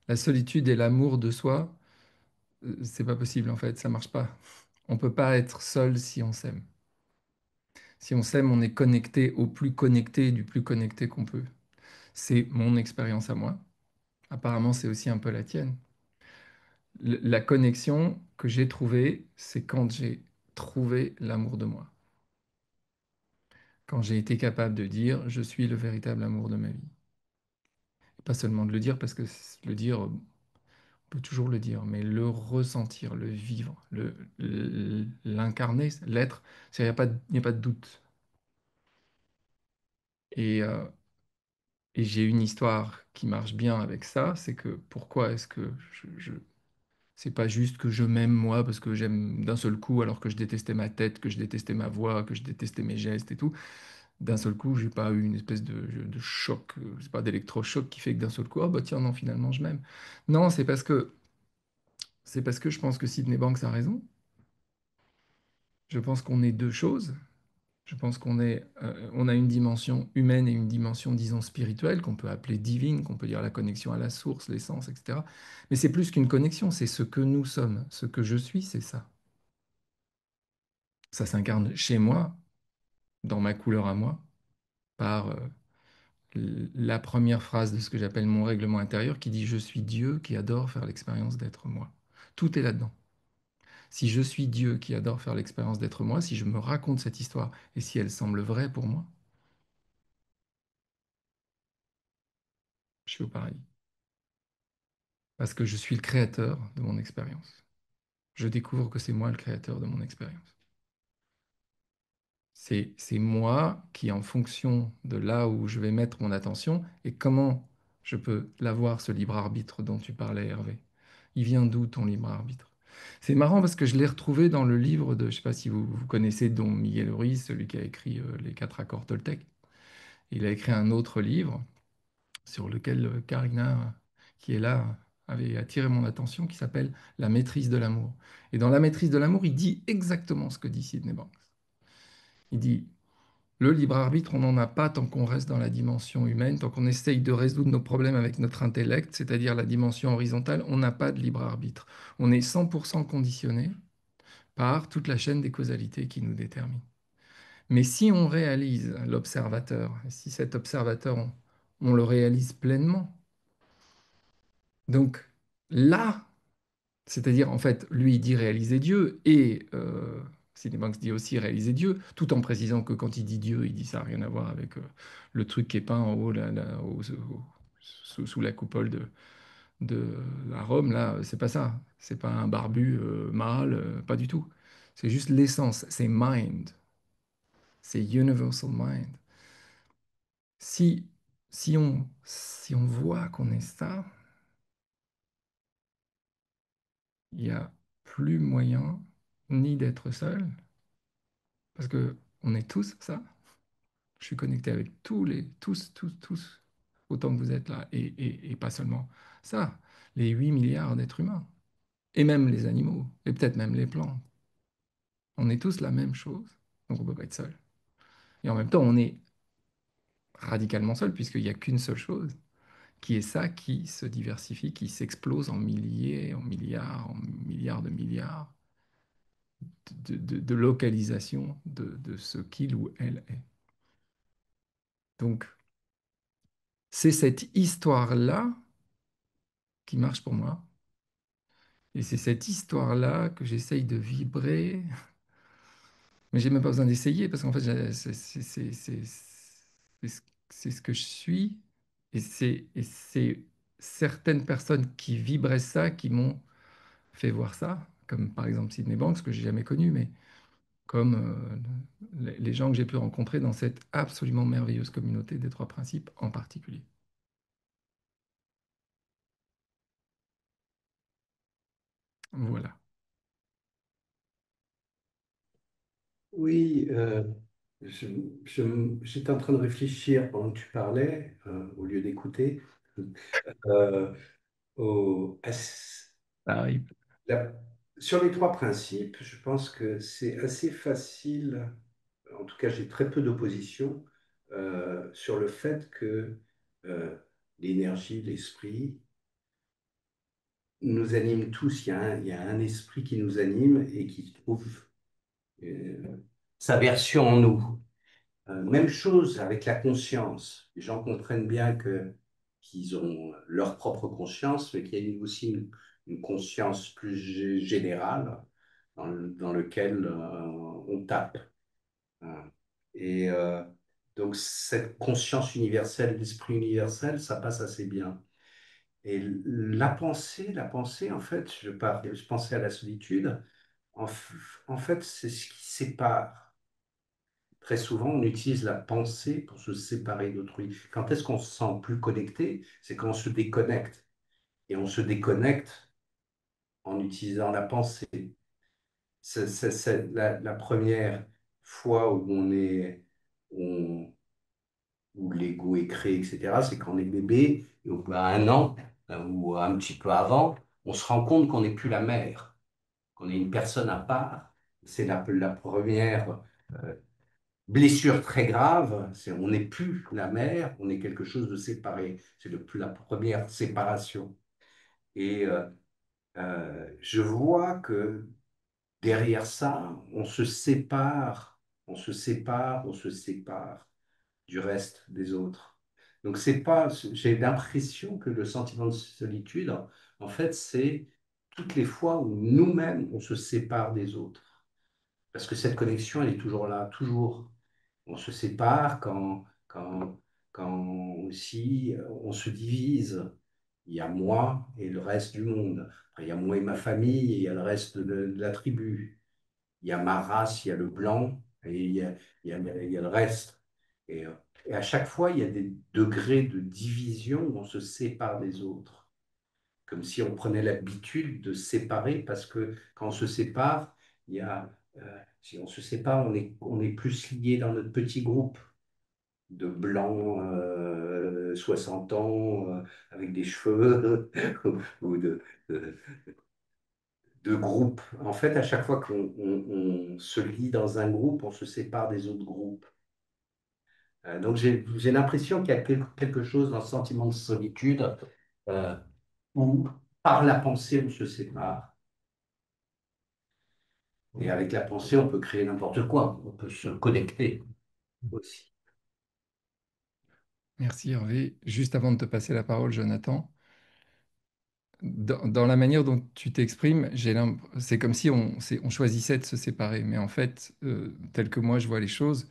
La solitude et l'amour de soi, c'est pas possible en fait, ça marche pas. On peut pas être seul si on s'aime. Si on s'aime, on est connecté au plus connecté du plus connecté qu'on peut. C'est mon expérience à moi. Apparemment, c'est aussi un peu la tienne. La connexion que j'ai trouvée, c'est quand j'ai trouvé l'amour de moi. Quand j'ai été capable de dire, je suis le véritable amour de ma vie. Pas seulement de le dire, parce que le dire, on peut toujours le dire, mais le ressentir, le vivre, l'incarner, l'être, il n'y a pas de doute. Et, euh, et j'ai une histoire qui marche bien avec ça, c'est que pourquoi est-ce que c'est pas juste que je m'aime moi parce que j'aime d'un seul coup alors que je détestais ma tête, que je détestais ma voix, que je détestais mes gestes et tout. D'un seul coup, j'ai pas eu une espèce de choc, c'est pas d'électrochoc qui fait que d'un seul coup, oh bah tiens, non, finalement, je m'aime. Non, c'est parce que je pense que Sydney Banks a raison. Je pense qu'on est deux choses. Je pense on a une dimension humaine et une dimension, disons, spirituelle, qu'on peut appeler divine, qu'on peut dire la connexion à la source, l'essence, etc. Mais c'est plus qu'une connexion, c'est ce que nous sommes. Ce que je suis, c'est ça. Ça s'incarne chez moi, dans ma couleur à moi, par la première phrase de ce que j'appelle mon règlement intérieur qui dit je suis Dieu qui adore faire l'expérience d'être moi. Tout est là-dedans. Si je suis Dieu qui adore faire l'expérience d'être moi, si je me raconte cette histoire et si elle semble vraie pour moi, je suis au paradis. Parce que je suis le créateur de mon expérience. Je découvre que c'est moi le créateur de mon expérience. C'est moi qui, en fonction de là où je vais mettre mon attention et comment je peux l'avoir, ce libre arbitre dont tu parlais, Hervé. Il vient d'où ton libre arbitre? C'est marrant parce que je l'ai retrouvé dans le livre de, je ne sais pas si vous connaissez Don Miguel Ruiz, celui qui a écrit Les quatre accords Toltec. Il a écrit un autre livre sur lequel Karina, qui est là, avait attiré mon attention, qui s'appelle La maîtrise de l'amour. Et dans La maîtrise de l'amour, il dit exactement ce que dit Sydney Banks. Il dit, le libre arbitre, on n'en a pas tant qu'on reste dans la dimension humaine, tant qu'on essaye de résoudre nos problèmes avec notre intellect, c'est-à-dire la dimension horizontale, on n'a pas de libre arbitre. On est 100% conditionné par toute la chaîne des causalités qui nous détermine. Mais si on réalise l'observateur, si cet observateur, on le réalise pleinement, donc là, c'est-à-dire, en fait, lui, il dit réaliser Dieu, et Cinebanks dit aussi réaliser Dieu, tout en précisant que quand il dit Dieu, il dit ça n'a rien à voir avec le truc qui est peint en haut, sous la coupole de à Rome, là, c'est pas ça. C'est pas un barbu mâle, pas du tout. C'est juste l'essence, c'est mind, c'est universal mind. Si, si on voit qu'on est ça, il n'y a plus moyen ni d'être seul, parce que on est tous ça. Je suis connecté avec tous, autant que vous êtes là, et pas seulement ça, les 8 milliards d'êtres humains, et même les animaux, et peut-être même les plantes. On est tous la même chose, donc on ne peut pas être seul. Et en même temps, on est radicalement seul, puisqu'il n'y a qu'une seule chose, qui est ça qui se diversifie, qui s'explose en milliers, en milliards de milliards de localisation de ce qu'il ou elle est. Donc, c'est cette histoire-là qui marche pour moi. Et c'est cette histoire-là que j'essaye de vibrer. Mais j'ai même pas besoin d'essayer parce qu'en fait, c'est ce que je suis. Et c'est certaines personnes qui vibraient ça qui m'ont fait voir ça, comme par exemple Sydney Banks, que j'ai jamais connu, mais comme les gens que j'ai pu rencontrer dans cette absolument merveilleuse communauté des trois principes en particulier. Voilà. Oui, je- j'étais en train de réfléchir pendant que tu parlais, au lieu d'écouter, euh, au- à s- Ça arrive. la- sur les trois principes. Je pense que c'est assez facile, en tout cas j'ai très peu d'opposition sur le fait que euh, l'énergie, l'esprit, nous anime tous. Il y a un esprit qui nous anime et qui trouve euh, sa version en nous. Même chose avec la conscience. Les gens comprennent bien qu'ils ont leur propre conscience, mais qu'il y a aussi une conscience plus générale dans lequel on tape. Hein. Et donc cette conscience universelle, l'esprit universel, ça passe assez bien. Et la pensée, en fait, je pensais à la solitude. En fait, c'est ce qui sépare. Très souvent, on utilise la pensée pour se séparer d'autrui. Quand est-ce qu'on se sent plus connecté? C'est quand on se déconnecte. Et on se déconnecte en utilisant la pensée. C'est la première fois où on- où l'ego est créé, etc. C'est quand on est bébé, et au bout d'un an, ou un petit peu avant, on se rend compte qu'on n'est plus la mère, qu'on est une personne à part. C'est la première blessure très grave, c'est on n'est plus la mère, on est quelque chose de séparé. C'est la première séparation. Et je vois que derrière ça, on se sépare, on se sépare, on se sépare du reste des autres. Donc c'est pas, j'ai l'impression que le sentiment de solitude, en fait, c'est toutes les fois où nous-mêmes on se sépare des autres. Parce que cette connexion, elle est toujours là, toujours. On se sépare quand aussi on se divise. Il y a moi et le reste du monde. Après, il y a moi et ma famille et il y a le reste de la tribu. Il y a ma race, il y a le blanc et il y a le reste. Et, euh, et à chaque fois, il y a des degrés de division où on se sépare des autres. Comme si on prenait l'habitude de se séparer parce que quand on se sépare, il y a, si on se sépare, on est plus lié dans notre petit groupe de blancs 60 ans avec des cheveux ou de, de groupes. En fait, à chaque fois on se lie dans un groupe, on se sépare des autres groupes. Donc j'ai l'impression qu'il y a quelque chose dans le sentiment de solitude euh, où par la pensée on se sépare. Et avec la pensée, on peut créer n'importe quoi. On peut se connecter aussi. Merci Hervé. Juste avant de te passer la parole, Jonathan, dans la manière dont tu t'exprimes, c'est comme si on choisissait de se séparer. Mais en fait, tel que moi je vois les choses,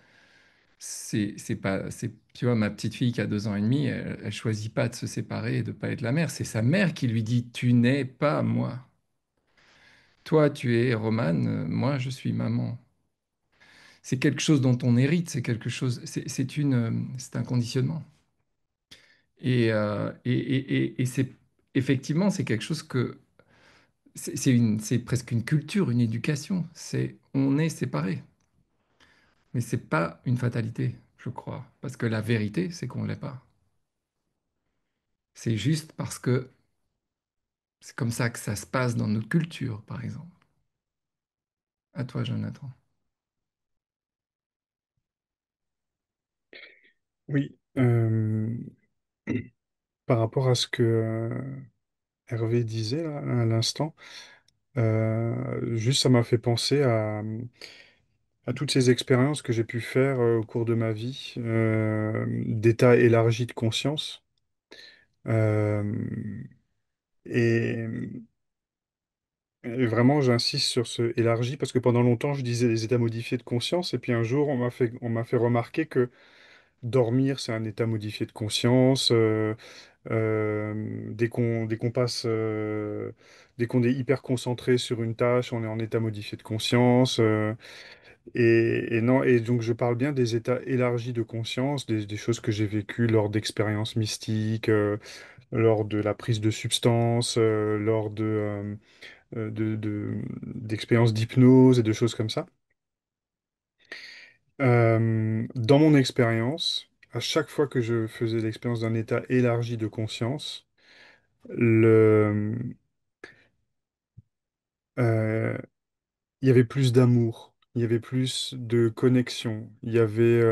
c'est pas, tu vois, ma petite fille qui a 2 ans et demi, elle choisit pas de se séparer et de pas être la mère. C'est sa mère qui lui dit, tu n'es pas moi. Toi, tu es Romane, moi, je suis maman. C'est quelque chose dont on hérite, c'est quelque chose, c'est un conditionnement. Et c'est effectivement, c'est quelque chose que c'est presque une culture, une éducation. On est séparés, mais c'est pas une fatalité, je crois, parce que la vérité, c'est qu'on l'est pas. C'est juste parce que c'est comme ça que ça se passe dans notre culture, par exemple. À toi, Jonathan. Oui, par rapport à ce que Hervé disait là, à l'instant, juste ça m'a fait penser à toutes ces expériences que j'ai pu faire au cours de ma vie, d'état élargi de conscience. Euh, et, et vraiment, j'insiste sur ce élargi parce que pendant longtemps, je disais les états modifiés de conscience, et puis un jour, on m'a fait remarquer que dormir, c'est un état modifié de conscience. Dès qu'on passe, dès qu'on est hyper concentré sur une tâche, on est en état modifié de conscience. Et non, et donc je parle bien des états élargis de conscience, des choses que j'ai vécues lors d'expériences mystiques, lors de la prise de substances, lors d'expériences d'hypnose et de choses comme ça. Dans mon expérience, à chaque fois que je faisais l'expérience d'un état élargi de conscience, le, euh, il y avait plus d'amour, il y avait plus de connexion. Il y avait,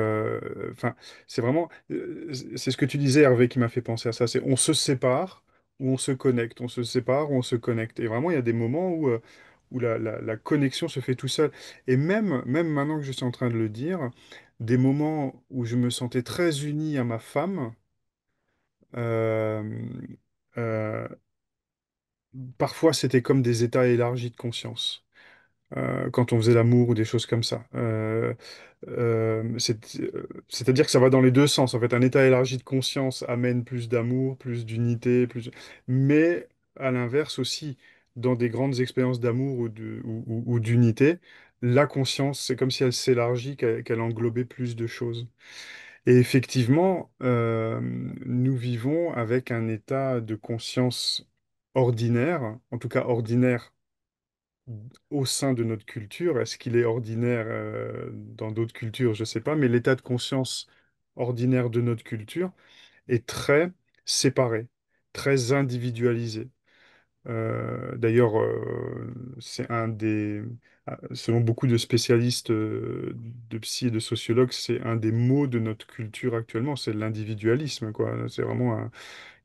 enfin, c'est vraiment, c'est ce que tu disais, Hervé, qui m'a fait penser à ça. C'est on se sépare ou on se connecte, on se sépare ou on se connecte. Et vraiment, il y a des moments où la connexion se fait tout seul. Et même maintenant que je suis en train de le dire, des moments où je me sentais très uni à ma femme, euh, euh, parfois c'était comme des états élargis de conscience. Quand on faisait l'amour ou des choses comme ça. C'est-à-dire que ça va dans les deux sens. En fait, un état élargi de conscience amène plus d'amour, plus d'unité, plus. Mais à l'inverse aussi, dans des grandes expériences d'amour ou d'unité, la conscience, c'est comme si elle s'élargit, qu'elle englobait plus de choses. Et effectivement, nous vivons avec un état de conscience ordinaire, en tout cas ordinaire au sein de notre culture. Est-ce qu'il est ordinaire dans d'autres cultures? Je ne sais pas, mais l'état de conscience ordinaire de notre culture est très séparé, très individualisé. D'ailleurs, c'est un des, selon beaucoup de spécialistes de psy et de sociologues, c'est un des maux de notre culture actuellement, c'est l'individualisme, quoi. C'est vraiment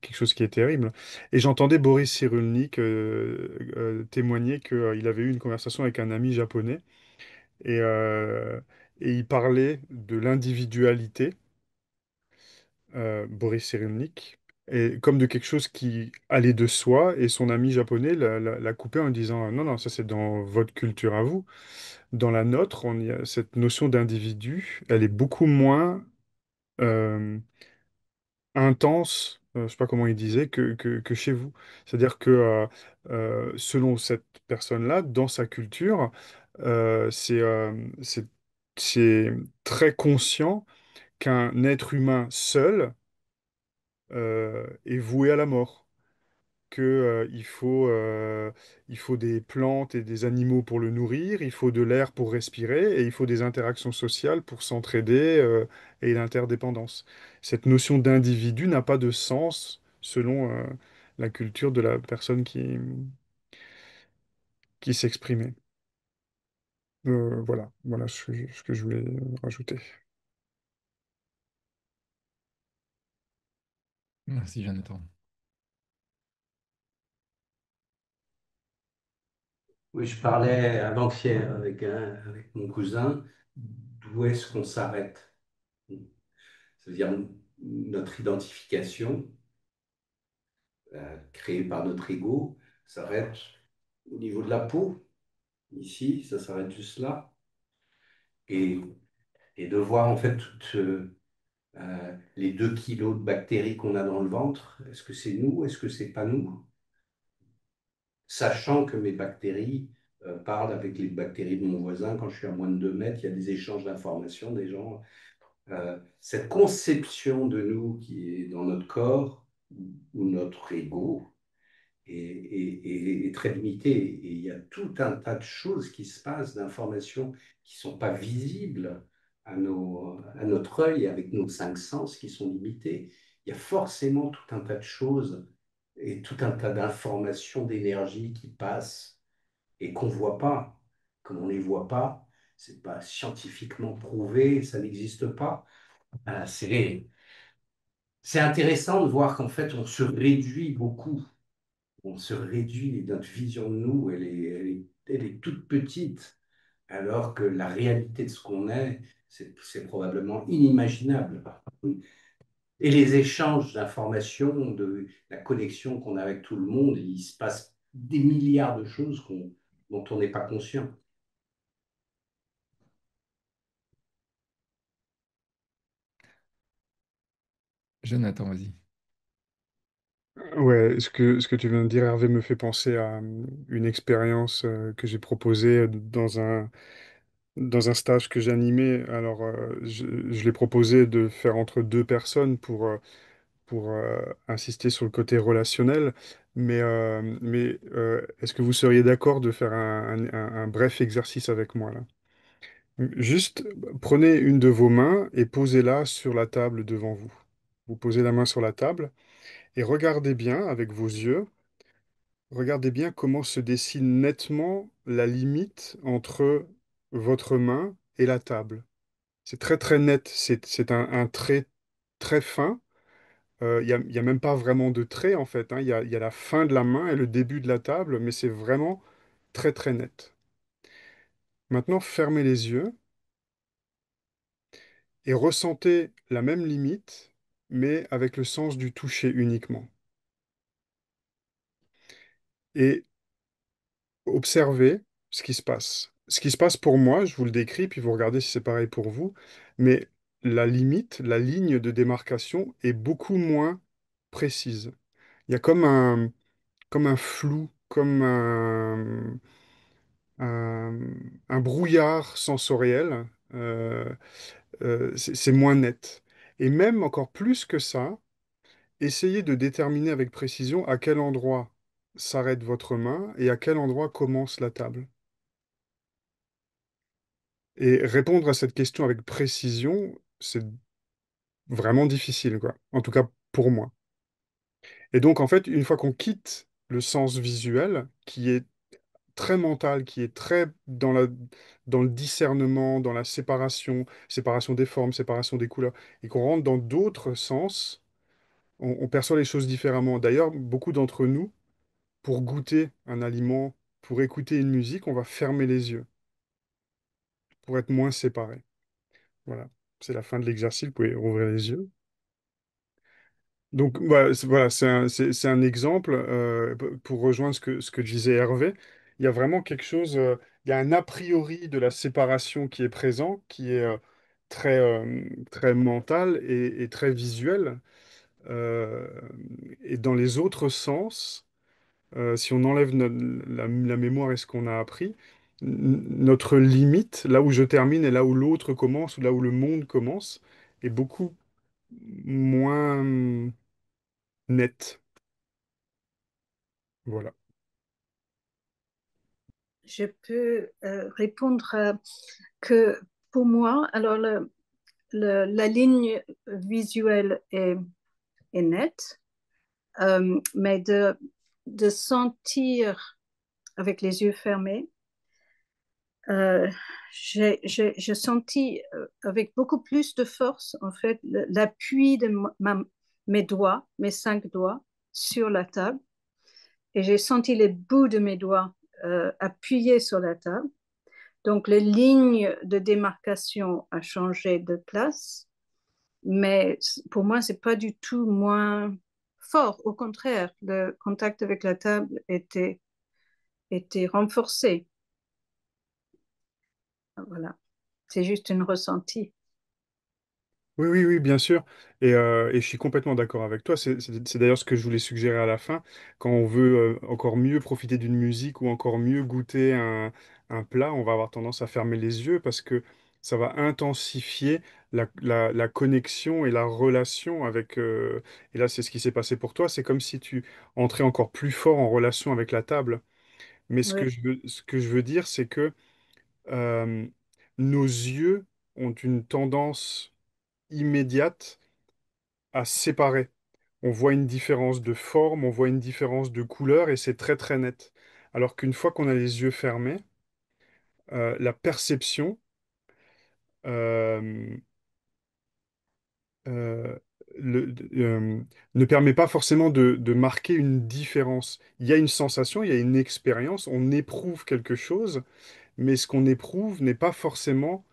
quelque chose qui est terrible. Et j'entendais Boris Cyrulnik témoigner qu'il avait eu une conversation avec un ami japonais et, euh, et il parlait de l'individualité, Boris Cyrulnik, et comme de quelque chose qui allait de soi, et son ami japonais l'a coupé en disant, non, non, ça c'est dans votre culture à vous. Dans la nôtre, cette notion d'individu, elle est beaucoup moins euh, intense, je sais pas comment il disait, que chez vous. C'est-à-dire que selon cette personne-là, dans sa culture, c'est c'est très conscient qu'un être humain seul est voué à la mort. Que, il faut des plantes et des animaux pour le nourrir, il faut de l'air pour respirer, et il faut des interactions sociales pour s'entraider, et l'interdépendance. Cette notion d'individu n'a pas de sens selon, la culture de la personne qui s'exprimait. Voilà ce que je voulais rajouter. Merci, Jonathan. Oui, je parlais avant-hier avec mon cousin, d'où est-ce qu'on s'arrête? C'est-à-dire notre identification, créée par notre ego, s'arrête au niveau de la peau, ici, ça s'arrête juste là. Et, et de voir en fait toutes les 2 kilos de bactéries qu'on a dans le ventre, est-ce que c'est nous, est-ce que c'est pas nous? Sachant que mes bactéries parlent avec les bactéries de mon voisin, quand je suis à moins de 2 mètres, il y a des échanges d'informations, des gens. Cette conception de nous qui est dans notre corps ou notre ego est très limitée. Et il y a tout un tas de choses qui se passent, d'informations qui ne sont pas visibles à notre œil, avec nos 5 sens qui sont limités. Il y a forcément tout un tas de choses et tout un tas d'informations, d'énergie qui passent et qu'on ne voit pas. Comme on ne les voit pas, c'est pas scientifiquement prouvé, ça n'existe pas. Ah, c'est intéressant de voir qu'en fait, on se réduit beaucoup. On se réduit, notre vision de nous, elle est toute petite, alors que la réalité de ce qu'on est, c'est probablement inimaginable. Et les échanges d'informations, de la connexion qu'on a avec tout le monde, il se passe des milliards de choses dont on n'est pas conscient. Jonathan, vas-y. Ouais, ce que tu viens de dire, Hervé, me fait penser à une expérience que j'ai proposée dans un stage que j'animais. Alors, je l'ai proposé de faire entre deux personnes pour insister sur le côté relationnel. Mais est-ce que vous seriez d'accord de faire un bref exercice avec moi là? Juste, prenez une de vos mains et posez-la sur la table devant vous. Vous posez la main sur la table et regardez bien avec vos yeux. Regardez bien comment se dessine nettement la limite entre votre main et la table. C'est très très net, c'est un trait très fin. Il y a même pas vraiment de trait en fait, hein. Il y a la fin de la main et le début de la table, mais c'est vraiment très très net. Maintenant, fermez les yeux et ressentez la même limite, mais avec le sens du toucher uniquement. Et observez ce qui se passe. Ce qui se passe pour moi, je vous le décris, puis vous regardez si c'est pareil pour vous, mais la limite, la ligne de démarcation est beaucoup moins précise. Il y a comme un flou, comme un, un brouillard sensoriel. C'est moins net. Et même encore plus que ça, essayez de déterminer avec précision à quel endroit s'arrête votre main et à quel endroit commence la table. Et répondre à cette question avec précision, c'est vraiment difficile, quoi. En tout cas, pour moi. Et donc, en fait, une fois qu'on quitte le sens visuel, qui est très mental, qui est très dans le discernement, dans la séparation, séparation des formes, séparation des couleurs, et qu'on rentre dans d'autres sens, on perçoit les choses différemment. D'ailleurs, beaucoup d'entre nous, pour goûter un aliment, pour écouter une musique, on va fermer les yeux, pour être moins séparés. Voilà. C'est la fin de l'exercice, vous pouvez rouvrir les yeux. Donc voilà, c'est un exemple pour rejoindre ce que disait Hervé. Il y a vraiment quelque chose, il y a un a priori de la séparation qui est présent, qui est très, très mental et très visuel. Euh, et dans les autres sens, si on enlève la mémoire et ce qu'on a appris, notre limite, là où je termine et là où l'autre commence, ou là où le monde commence, est beaucoup moins nette. Voilà. Je peux répondre que pour moi, alors la ligne visuelle est nette, mais de sentir avec les yeux fermés, euh, j'ai senti avec beaucoup plus de force, en fait, l'appui de mes doigts, mes 5 doigts sur la table. Et j'ai senti les bouts de mes doigts appuyés sur la table. Donc, les lignes de démarcation ont changé de place, mais pour moi, c'est pas du tout moins fort. Au contraire, le contact avec la table était renforcé. Voilà, c'est juste une ressenti. Oui, oui, oui, bien sûr. Et je suis complètement d'accord avec toi. C'est d'ailleurs ce que je voulais suggérer à la fin. Quand on veut encore mieux profiter d'une musique ou encore mieux goûter un plat, on va avoir tendance à fermer les yeux parce que ça va intensifier la connexion et la relation avec... et là, c'est ce qui s'est passé pour toi. C'est comme si tu entrais encore plus fort en relation avec la table. Mais Oui. ce que je veux dire, c'est que euh, nos yeux ont une tendance immédiate à séparer. On voit une différence de forme, on voit une différence de couleur et c'est très très net. Alors qu'une fois qu'on a les yeux fermés, la perception euh, euh, le- ne permet pas forcément de marquer une différence. Il y a une sensation, il y a une expérience, on éprouve quelque chose, mais ce qu'on éprouve n'est pas forcément,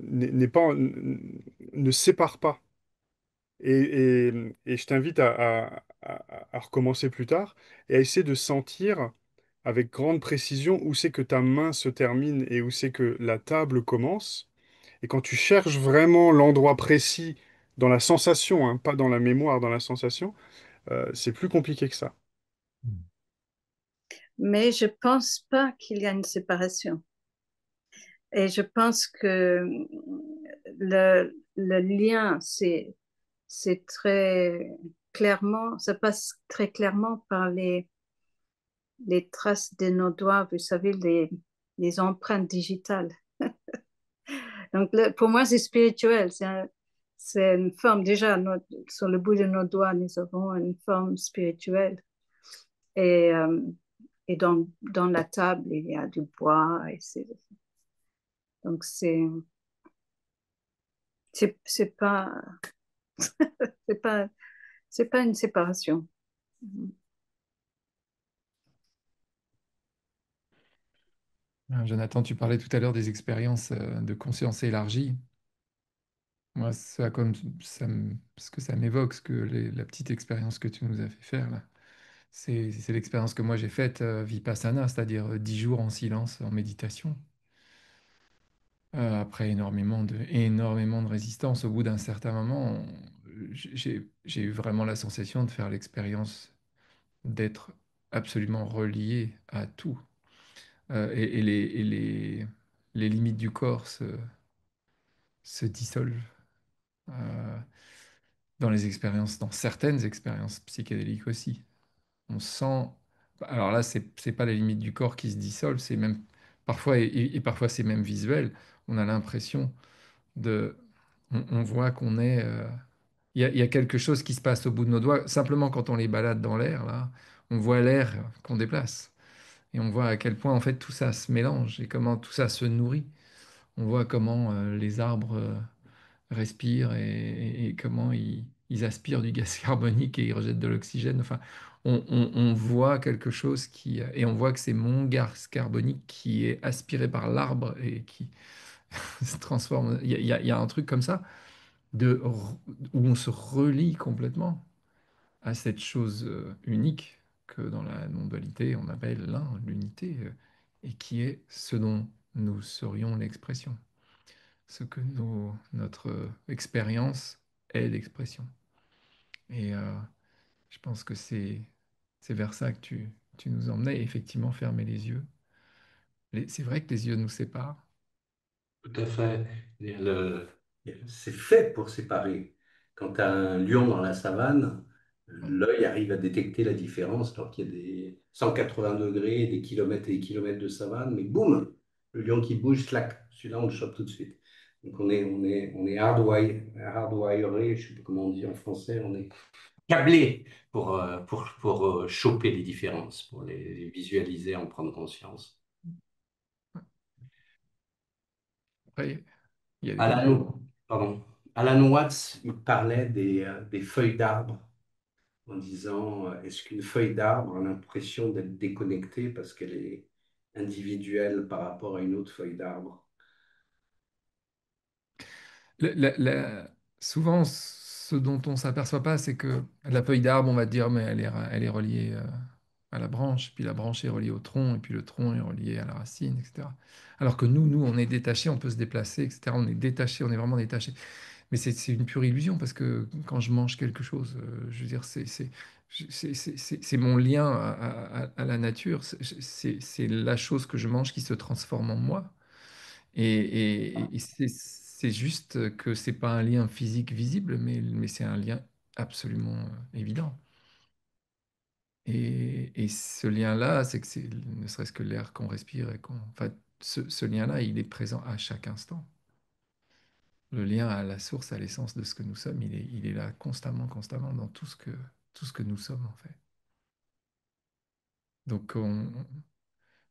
n'est pas, ne sépare pas. Et je t'invite à recommencer plus tard et à essayer de sentir avec grande précision où c'est que ta main se termine et où c'est que la table commence. Et quand tu cherches vraiment l'endroit précis dans la sensation, hein, pas dans la mémoire, dans la sensation, c'est plus compliqué que ça. Mais je pense pas qu'il y a une séparation. Et je pense que le lien, c'est très clairement, ça passe très clairement par les traces de nos doigts, vous savez, les empreintes digitales. Donc, pour moi, c'est spirituel. C'est une forme, déjà, sur le bout de nos doigts, nous avons une forme spirituelle. Et, et dans la table, il y a du bois. Donc c'est pas c'est pas c'est pas une séparation. Jonathan, tu parlais tout à l'heure des expériences de conscience élargie. Moi, ce que ça m'évoque, la petite expérience que tu nous as fait faire là, c'est l'expérience que moi j'ai faite Vipassana, c'est-à-dire 10 jours en silence, en méditation. Après énormément de résistance, au bout d'un certain moment, j'ai eu vraiment la sensation de faire l'expérience d'être absolument relié à tout. Les limites du corps se dissolvent euh, dans certaines expériences psychédéliques aussi. On sent, alors là, c'est pas les limites du corps qui se dissolvent, c'est même parfois, et parfois c'est même visuel. On a l'impression de, on voit qu'on est, il y a quelque chose qui se passe au bout de nos doigts. Simplement quand on les balade dans l'air, là, on voit l'air qu'on déplace. Et on voit à quel point en fait tout ça se mélange et comment tout ça se nourrit. On voit comment les arbres respirent et comment ils aspirent du gaz carbonique et ils rejettent de l'oxygène. Enfin, on voit quelque chose et on voit que c'est mon gaz carbonique qui est aspiré par l'arbre et qui se transforme. Il y a un truc comme ça où on se relie complètement à cette chose unique que dans la non-dualité on appelle l'unité, et qui est ce dont nous serions l'expression, ce que notre expérience est l'expression. Et je pense que c'est vers ça que tu nous emmenais, et effectivement, fermer les yeux. C'est vrai que les yeux nous séparent. Tout à fait. C'est fait pour séparer. Quand tu as un lion dans la savane, l'œil arrive à détecter la différence alors qu'il y a des 180 degrés, des kilomètres et des kilomètres de savane, mais boum, le lion qui bouge, clac, celui-là on le chope tout de suite. Donc on est hardwiré, je ne sais pas comment on dit en français, on est câblé pour choper les différences, pour les visualiser, en prendre conscience. Après, il y a des... Alan, pardon. Alan Watts, il parlait des feuilles d'arbre en disant est-ce qu'une feuille d'arbre a l'impression d'être déconnectée parce qu'elle est individuelle par rapport à une autre feuille d'arbre? La- la- la- Souvent, ce dont on s'aperçoit pas, c'est que la feuille d'arbre, on va dire, mais elle est reliée à la branche, puis la branche est reliée au tronc, et puis le tronc est relié à la racine, etc. Alors que nous, on est détaché, on peut se déplacer, etc. On est détaché, on est vraiment détaché. Mais c'est une pure illusion parce que quand je mange quelque chose, je veux dire, c'est mon lien à la nature. C'est la chose que je mange qui se transforme en moi. Et c'est juste que c'est pas un lien physique visible, mais c'est un lien absolument évident. Et ce lien-là, c'est que c'est ne serait-ce que l'air qu'on respire et enfin, ce lien-là, il est présent à chaque instant. Le lien à la source, à l'essence de ce que nous sommes, il est là constamment, constamment dans tout ce que nous sommes en fait. Donc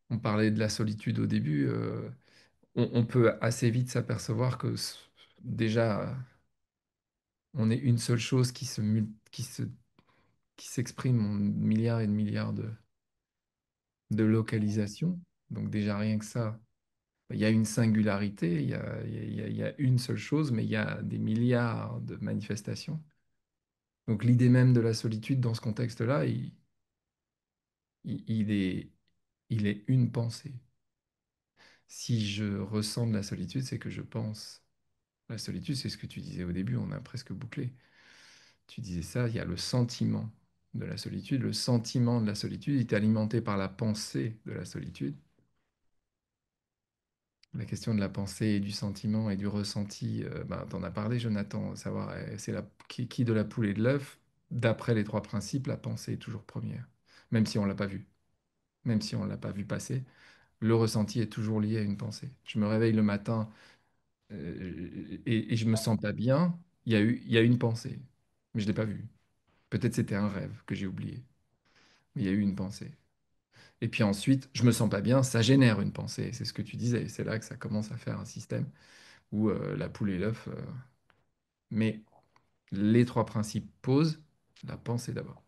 on parlait de la solitude au début, on peut assez vite s'apercevoir que déjà on est une seule chose qui s'exprime en milliards et de milliards de localisations. Donc déjà rien que ça, il y a une singularité, il y a une seule chose, mais il y a des milliards de manifestations. Donc l'idée même de la solitude dans ce contexte-là, il- il est, il est une pensée. Si je ressens de la solitude, c'est que je pense. La solitude, c'est ce que tu disais au début, on a presque bouclé. Tu disais ça, il y a le sentiment de la solitude. Le sentiment de la solitude est alimenté par la pensée de la solitude. La question de la pensée et du sentiment et du ressenti, ben, tu en as parlé, Jonathan, savoir c'est qui de la poule et de l'œuf. D'après les trois principes, la pensée est toujours première, même si on l'a pas vu, même si on l'a pas vu passer. Le ressenti est toujours lié à une pensée. Je me réveille le matin et je me sens pas bien. Il y a une pensée, mais je l'ai pas vue. Peut-être c'était un rêve que j'ai oublié, mais il y a eu une pensée. Et puis ensuite, je me sens pas bien, ça génère une pensée. C'est ce que tu disais. C'est là que ça commence à faire un système où la poule et l'œuf. Mais les trois principes posent la pensée d'abord.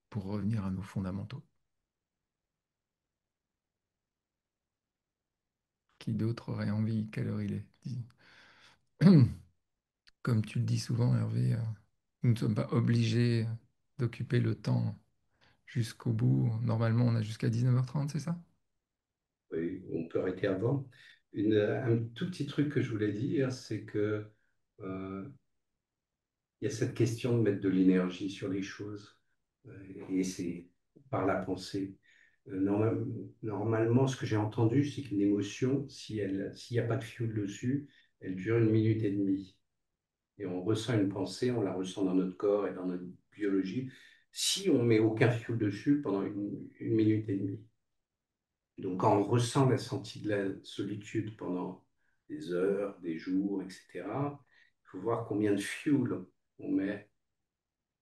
Pour revenir à nos fondamentaux. Qui d'autre aurait envie? Quelle heure il est? Comme tu le dis souvent, Hervé, nous ne sommes pas obligés d'occuper le temps jusqu'au bout. Normalement, on a jusqu'à 19h30, c'est ça? Oui, on peut arrêter avant. Un tout petit truc que je voulais dire, c'est que euh, il y a cette question de mettre de l'énergie sur les choses, et c'est par la pensée. Normalement, ce que j'ai entendu, c'est qu'une émotion, s'il n'y a pas de fioul dessus, elle dure 1 minute et demie. Et on ressent une pensée, on la ressent dans notre corps et dans notre biologie, si on met aucun fioul dessus pendant 1 minute et demie. Donc, quand on ressent la senti de la solitude pendant des heures, des jours, etc., il faut voir combien de fuel on met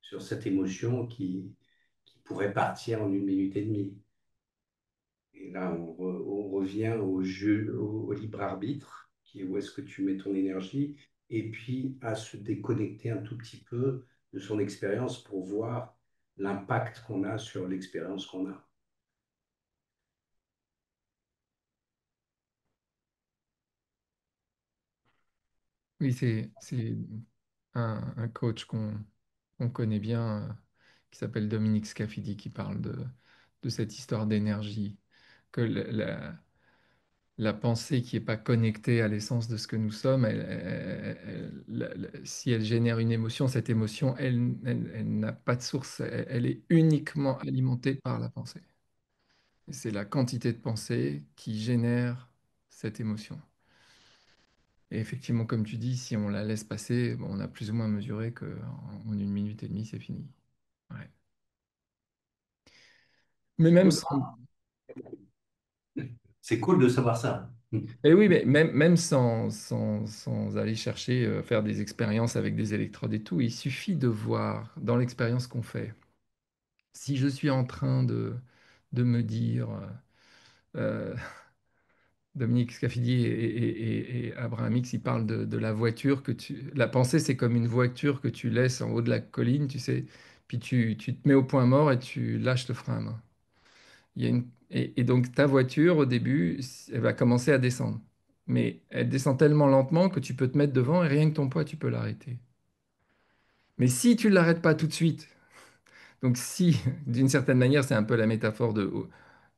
sur cette émotion qui pourrait partir en 1 minute et demie. Et là, on revient au jeu, au libre arbitre, qui est où est-ce que tu mets ton énergie, et puis à se déconnecter un tout petit peu de son expérience pour voir l'impact qu'on a sur l'expérience qu'on a. Oui, c'est un coach qu'on connaît bien, qui s'appelle Dominique Scafidi, qui parle de cette histoire d'énergie, que la pensée qui n'est pas connectée à l'essence de ce que nous sommes, si elle génère une émotion, cette émotion, elle n'a pas de source, elle est uniquement alimentée par la pensée. Et c'est la quantité de pensée qui génère cette émotion. Et effectivement, comme tu dis, si on la laisse passer, bon, on a plus ou moins mesuré qu'en 1 minute et demie, c'est fini. Ouais. Mais C'est même cool. sans, C'est cool de savoir ça. et oui, mais même sans aller chercher, faire des expériences avec des électrodes et tout, il suffit de voir dans l'expérience qu'on fait, si je suis en train de me dire, euh, Dominique Scafidi et Abraham X, ils parlent de la voiture que tu... La pensée, c'est comme une voiture que tu laisses en haut de la colline, tu sais, puis tu te mets au point mort et tu lâches le frein à main. Et donc ta voiture, au début, elle va commencer à descendre. Mais elle descend tellement lentement que tu peux te mettre devant et rien que ton poids, tu peux l'arrêter. Mais si tu ne l'arrêtes pas tout de suite, donc si, d'une certaine manière, c'est un peu la métaphore de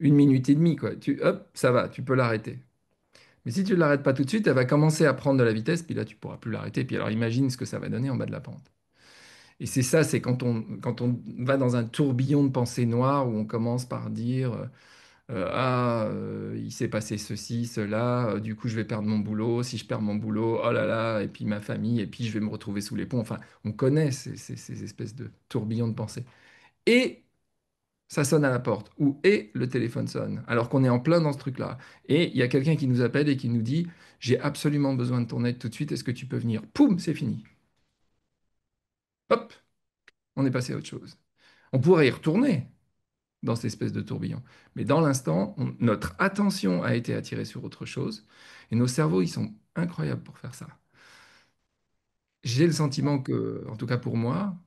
1 minute et demie, quoi. Hop, ça va, tu peux l'arrêter. Mais si tu ne l'arrêtes pas tout de suite, elle va commencer à prendre de la vitesse, puis là, tu ne pourras plus l'arrêter. Puis alors, imagine ce que ça va donner en bas de la pente. Et c'est ça, c'est quand on va dans un tourbillon de pensées noires où on commence par dire il s'est passé ceci, cela, du coup, je vais perdre mon boulot. Si je perds mon boulot, oh là là, et puis ma famille, et puis je vais me retrouver sous les ponts. Enfin, on connaît ces espèces de tourbillons de pensées. Et ça sonne à la porte, ou et le téléphone sonne, alors qu'on est en plein dans ce truc-là. Et il y a quelqu'un qui nous appelle et qui nous dit, j'ai absolument besoin de ton aide tout de suite, est-ce que tu peux venir? Poum, c'est fini. Hop, on est passé à autre chose. On pourrait y retourner dans cette espèce de tourbillon. Mais dans l'instant, notre attention a été attirée sur autre chose, et nos cerveaux, ils sont incroyables pour faire ça. J'ai le sentiment que, en tout cas pour moi,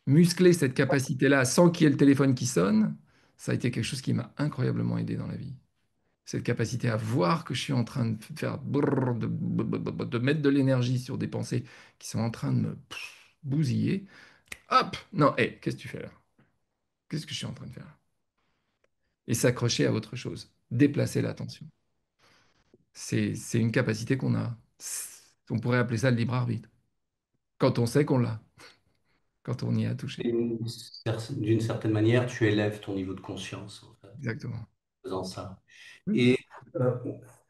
muscler cette capacité-là sans qu'il y ait le téléphone qui sonne, ça a été quelque chose qui m'a incroyablement aidé dans la vie. Cette capacité à voir que je suis en train de faire de mettre de l'énergie sur des pensées qui sont en train de me bousiller. Hop! Non, hé, qu'est-ce que tu fais là? Qu'est-ce que je suis en train de faire? Et s'accrocher à autre chose. Déplacer l'attention. C'est une capacité qu'on a. On pourrait appeler ça le libre arbitre. Quand on sait qu'on l'a. Quand on y a touché. D'une certaine manière, tu élèves ton niveau de conscience en fait, en Exactement. faisant ça. Oui. Et euh,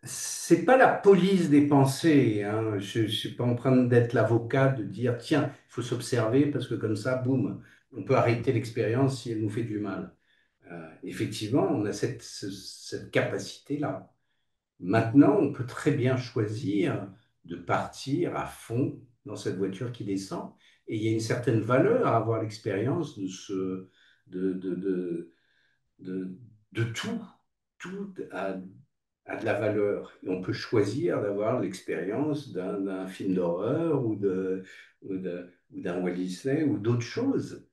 c'est pas la police des pensées, hein. Je suis pas en train d'être l'avocat de dire tiens, il faut s'observer parce que comme ça, boum, on peut arrêter l'expérience si elle nous fait du mal. Effectivement, on a cette capacité-là. Maintenant, on peut très bien choisir de partir à fond dans cette voiture qui descend, Et il y a une certaine valeur à avoir l'expérience de, de, de, de, de tout. Tout a de la valeur. Et on peut choisir d'avoir l'expérience d'un film d'horreur ou d'un Walt Disney ou d'autres choses.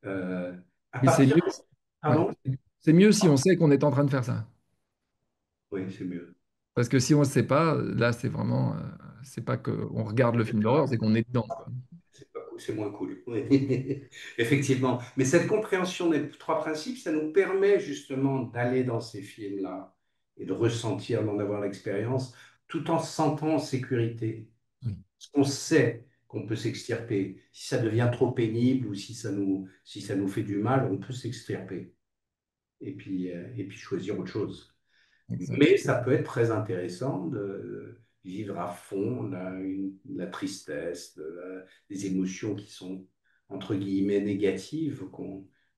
À Et c'est partir mieux, de... ouais, Pardon? c'est mieux si on sait qu'on est en train de faire ça. Oui, c'est mieux. Parce que si on ne sait pas, là, c'est vraiment, c'est pas qu'on regarde le film d'horreur, c'est qu'on est dedans, quoi. C'est pas cool, c'est moins cool. Oui. Effectivement. Mais cette compréhension des trois principes, ça nous permet justement d'aller dans ces films-là et de ressentir, d'en avoir l'expérience, tout en se sentant en sécurité. Oui. Parce qu'on sait qu'on peut s'extirper. Si ça devient trop pénible ou si ça nous fait du mal, on peut s'extirper et puis choisir autre chose. Exact. Mais ça peut être très intéressant de vivre à fond la tristesse, des émotions qui sont entre guillemets négatives,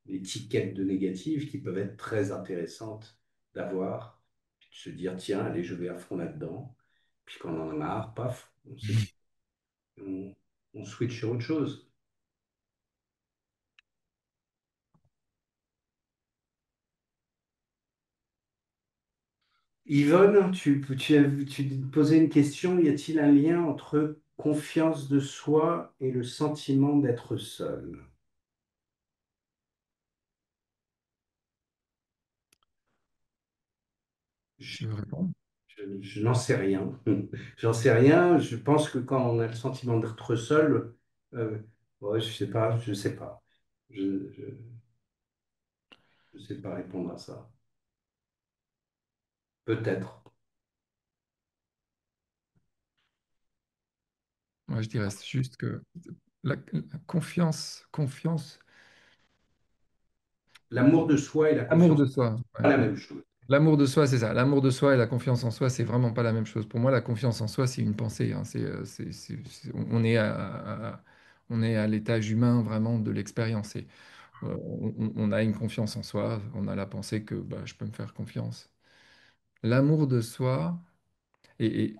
l'étiquette de négatives qui peuvent être très intéressantes d'avoir, puis de se dire tiens, allez, je vais à fond là-dedans. Puis quand on en a marre, paf, on, on switch sur autre chose. Yvonne, tu posais une question, y a-t-il un lien entre confiance de soi et le sentiment d'être seul? Je, Je veux répondre. je n'en sais rien. J'en sais rien. Je pense que quand on a le sentiment d'être seul, ouais, je sais pas, je sais pas. Je, je, je sais pas répondre à ça. Peut-être. Moi, je dirais juste que la confiance, L'amour de soi et la l'amour confiance, de soi. c'est Ouais. pas la même chose. L'amour de soi, c'est ça. L'amour de soi et la confiance en soi, c'est vraiment pas la même chose. Pour moi, la confiance en soi, c'est une pensée, hein. On est à l'étage humain vraiment de l'expérience. On a une confiance en soi, on a la pensée que bah, je peux me faire confiance. L'amour de soi, et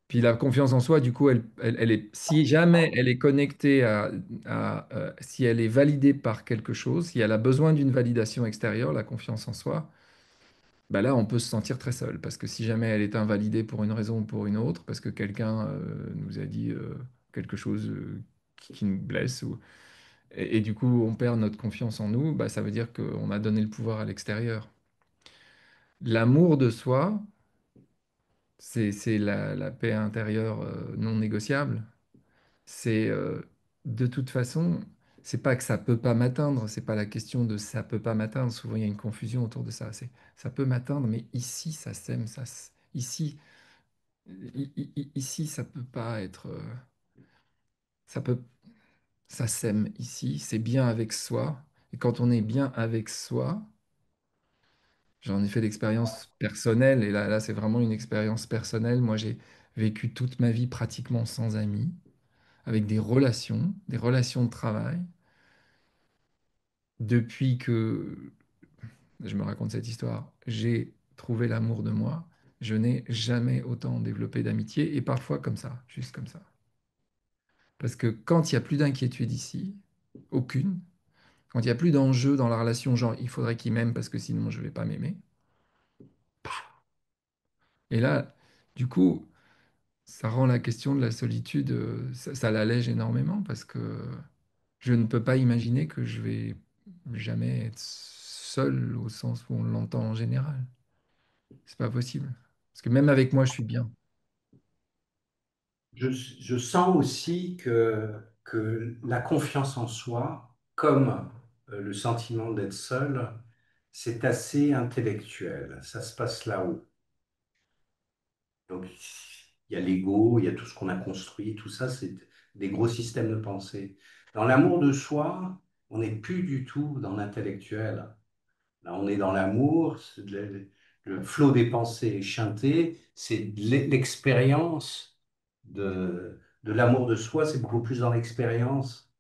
puis la confiance en soi, du coup, elle est, si jamais elle est connectée si elle est validée par quelque chose, si elle a besoin d'une validation extérieure, la confiance en soi, bah là, on peut se sentir très seul. Parce que si jamais elle est invalidée pour une raison ou pour une autre, parce que quelqu'un nous a dit quelque chose qui nous blesse, et du coup, on perd notre confiance en nous, bah, ça veut dire qu'on a donné le pouvoir à l'extérieur. L'amour de soi, c'est la paix intérieure non négociable. C'est de toute façon, c'est pas que ça peut pas m'atteindre, c'est pas la question de ça peut pas m'atteindre. Souvent, il y a une confusion autour de ça. C'est ça peut m'atteindre, mais ici, ça sème, ici, ici, ça peut pas être, ça peut, ça sème ici. C'est bien avec soi. Et quand on est bien avec soi, j'en ai fait l'expérience personnelle, et là, c'est vraiment une expérience personnelle. Moi, j'ai vécu toute ma vie pratiquement sans amis, avec des relations de travail. Depuis que je me raconte cette histoire, j'ai trouvé l'amour de moi, je n'ai jamais autant développé d'amitié, et parfois comme ça, juste comme ça. Parce que quand il n'y a plus d'inquiétude ici, aucune, quand il n'y a plus d'enjeu dans la relation, genre il faudrait qu'il m'aime parce que sinon je ne vais pas m'aimer, et là, du coup, ça rend la question de la solitude, ça l'allège énormément parce que je ne peux pas imaginer que je vais jamais être seul au sens où on l'entend en général. C'est pas possible. Parce que même avec moi, je suis bien. Je sens aussi que la confiance en soi, comme le sentiment d'être seul, c'est assez intellectuel. Ça se passe là-haut. Donc, il y a l'ego, il y a tout ce qu'on a construit, tout ça, c'est des gros systèmes de pensée. Dans l'amour de soi, on n'est plus du tout dans l'intellectuel. Là, on est dans l'amour, le flot des pensées est chanté, c'est l'expérience de l'amour de soi, c'est beaucoup plus dans l'expérience.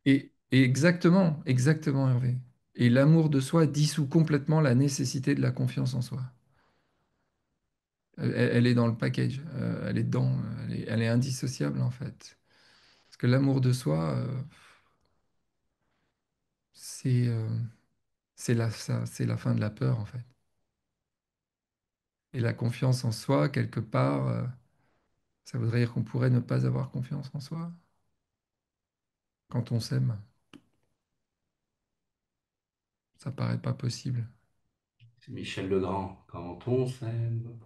Et exactement, exactement, Hervé. Et l'amour de soi dissout complètement la nécessité de la confiance en soi. Elle est dans le package, elle est dedans, elle est indissociable en fait. Parce que l'amour de soi, c'est c'est la fin de la peur, en fait. Et la confiance en soi, quelque part, ça voudrait dire qu'on pourrait ne pas avoir confiance en soi quand on s'aime. Ça paraît pas possible. C'est Michel Legrand. Quand on s'aime.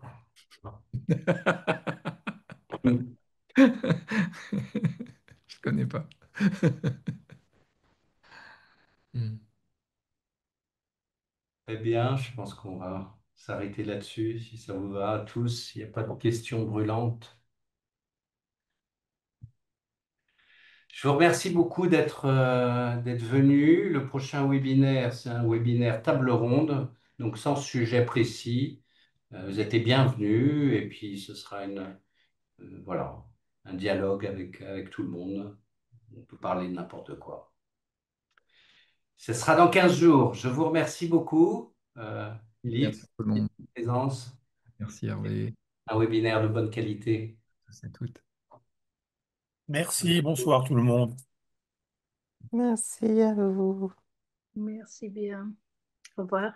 Je connais pas. Hmm. Très bien, je pense qu'on va s'arrêter là-dessus, si ça vous va à tous. Il n'y a pas de questions brûlantes. Je vous remercie beaucoup d'être venu. Le prochain webinaire, c'est un webinaire table ronde, donc sans sujet précis. Vous êtes les bienvenus et puis ce sera voilà, un dialogue avec tout le monde. On peut parler de n'importe quoi. Ce sera dans 15 jours. Je vous remercie beaucoup, Philippe, Merci tout le de monde. votre présence. Merci Hervé. Un webinaire de bonne qualité. C'est tout. Merci, bonsoir tout le monde. Merci à vous. Merci bien. Au revoir.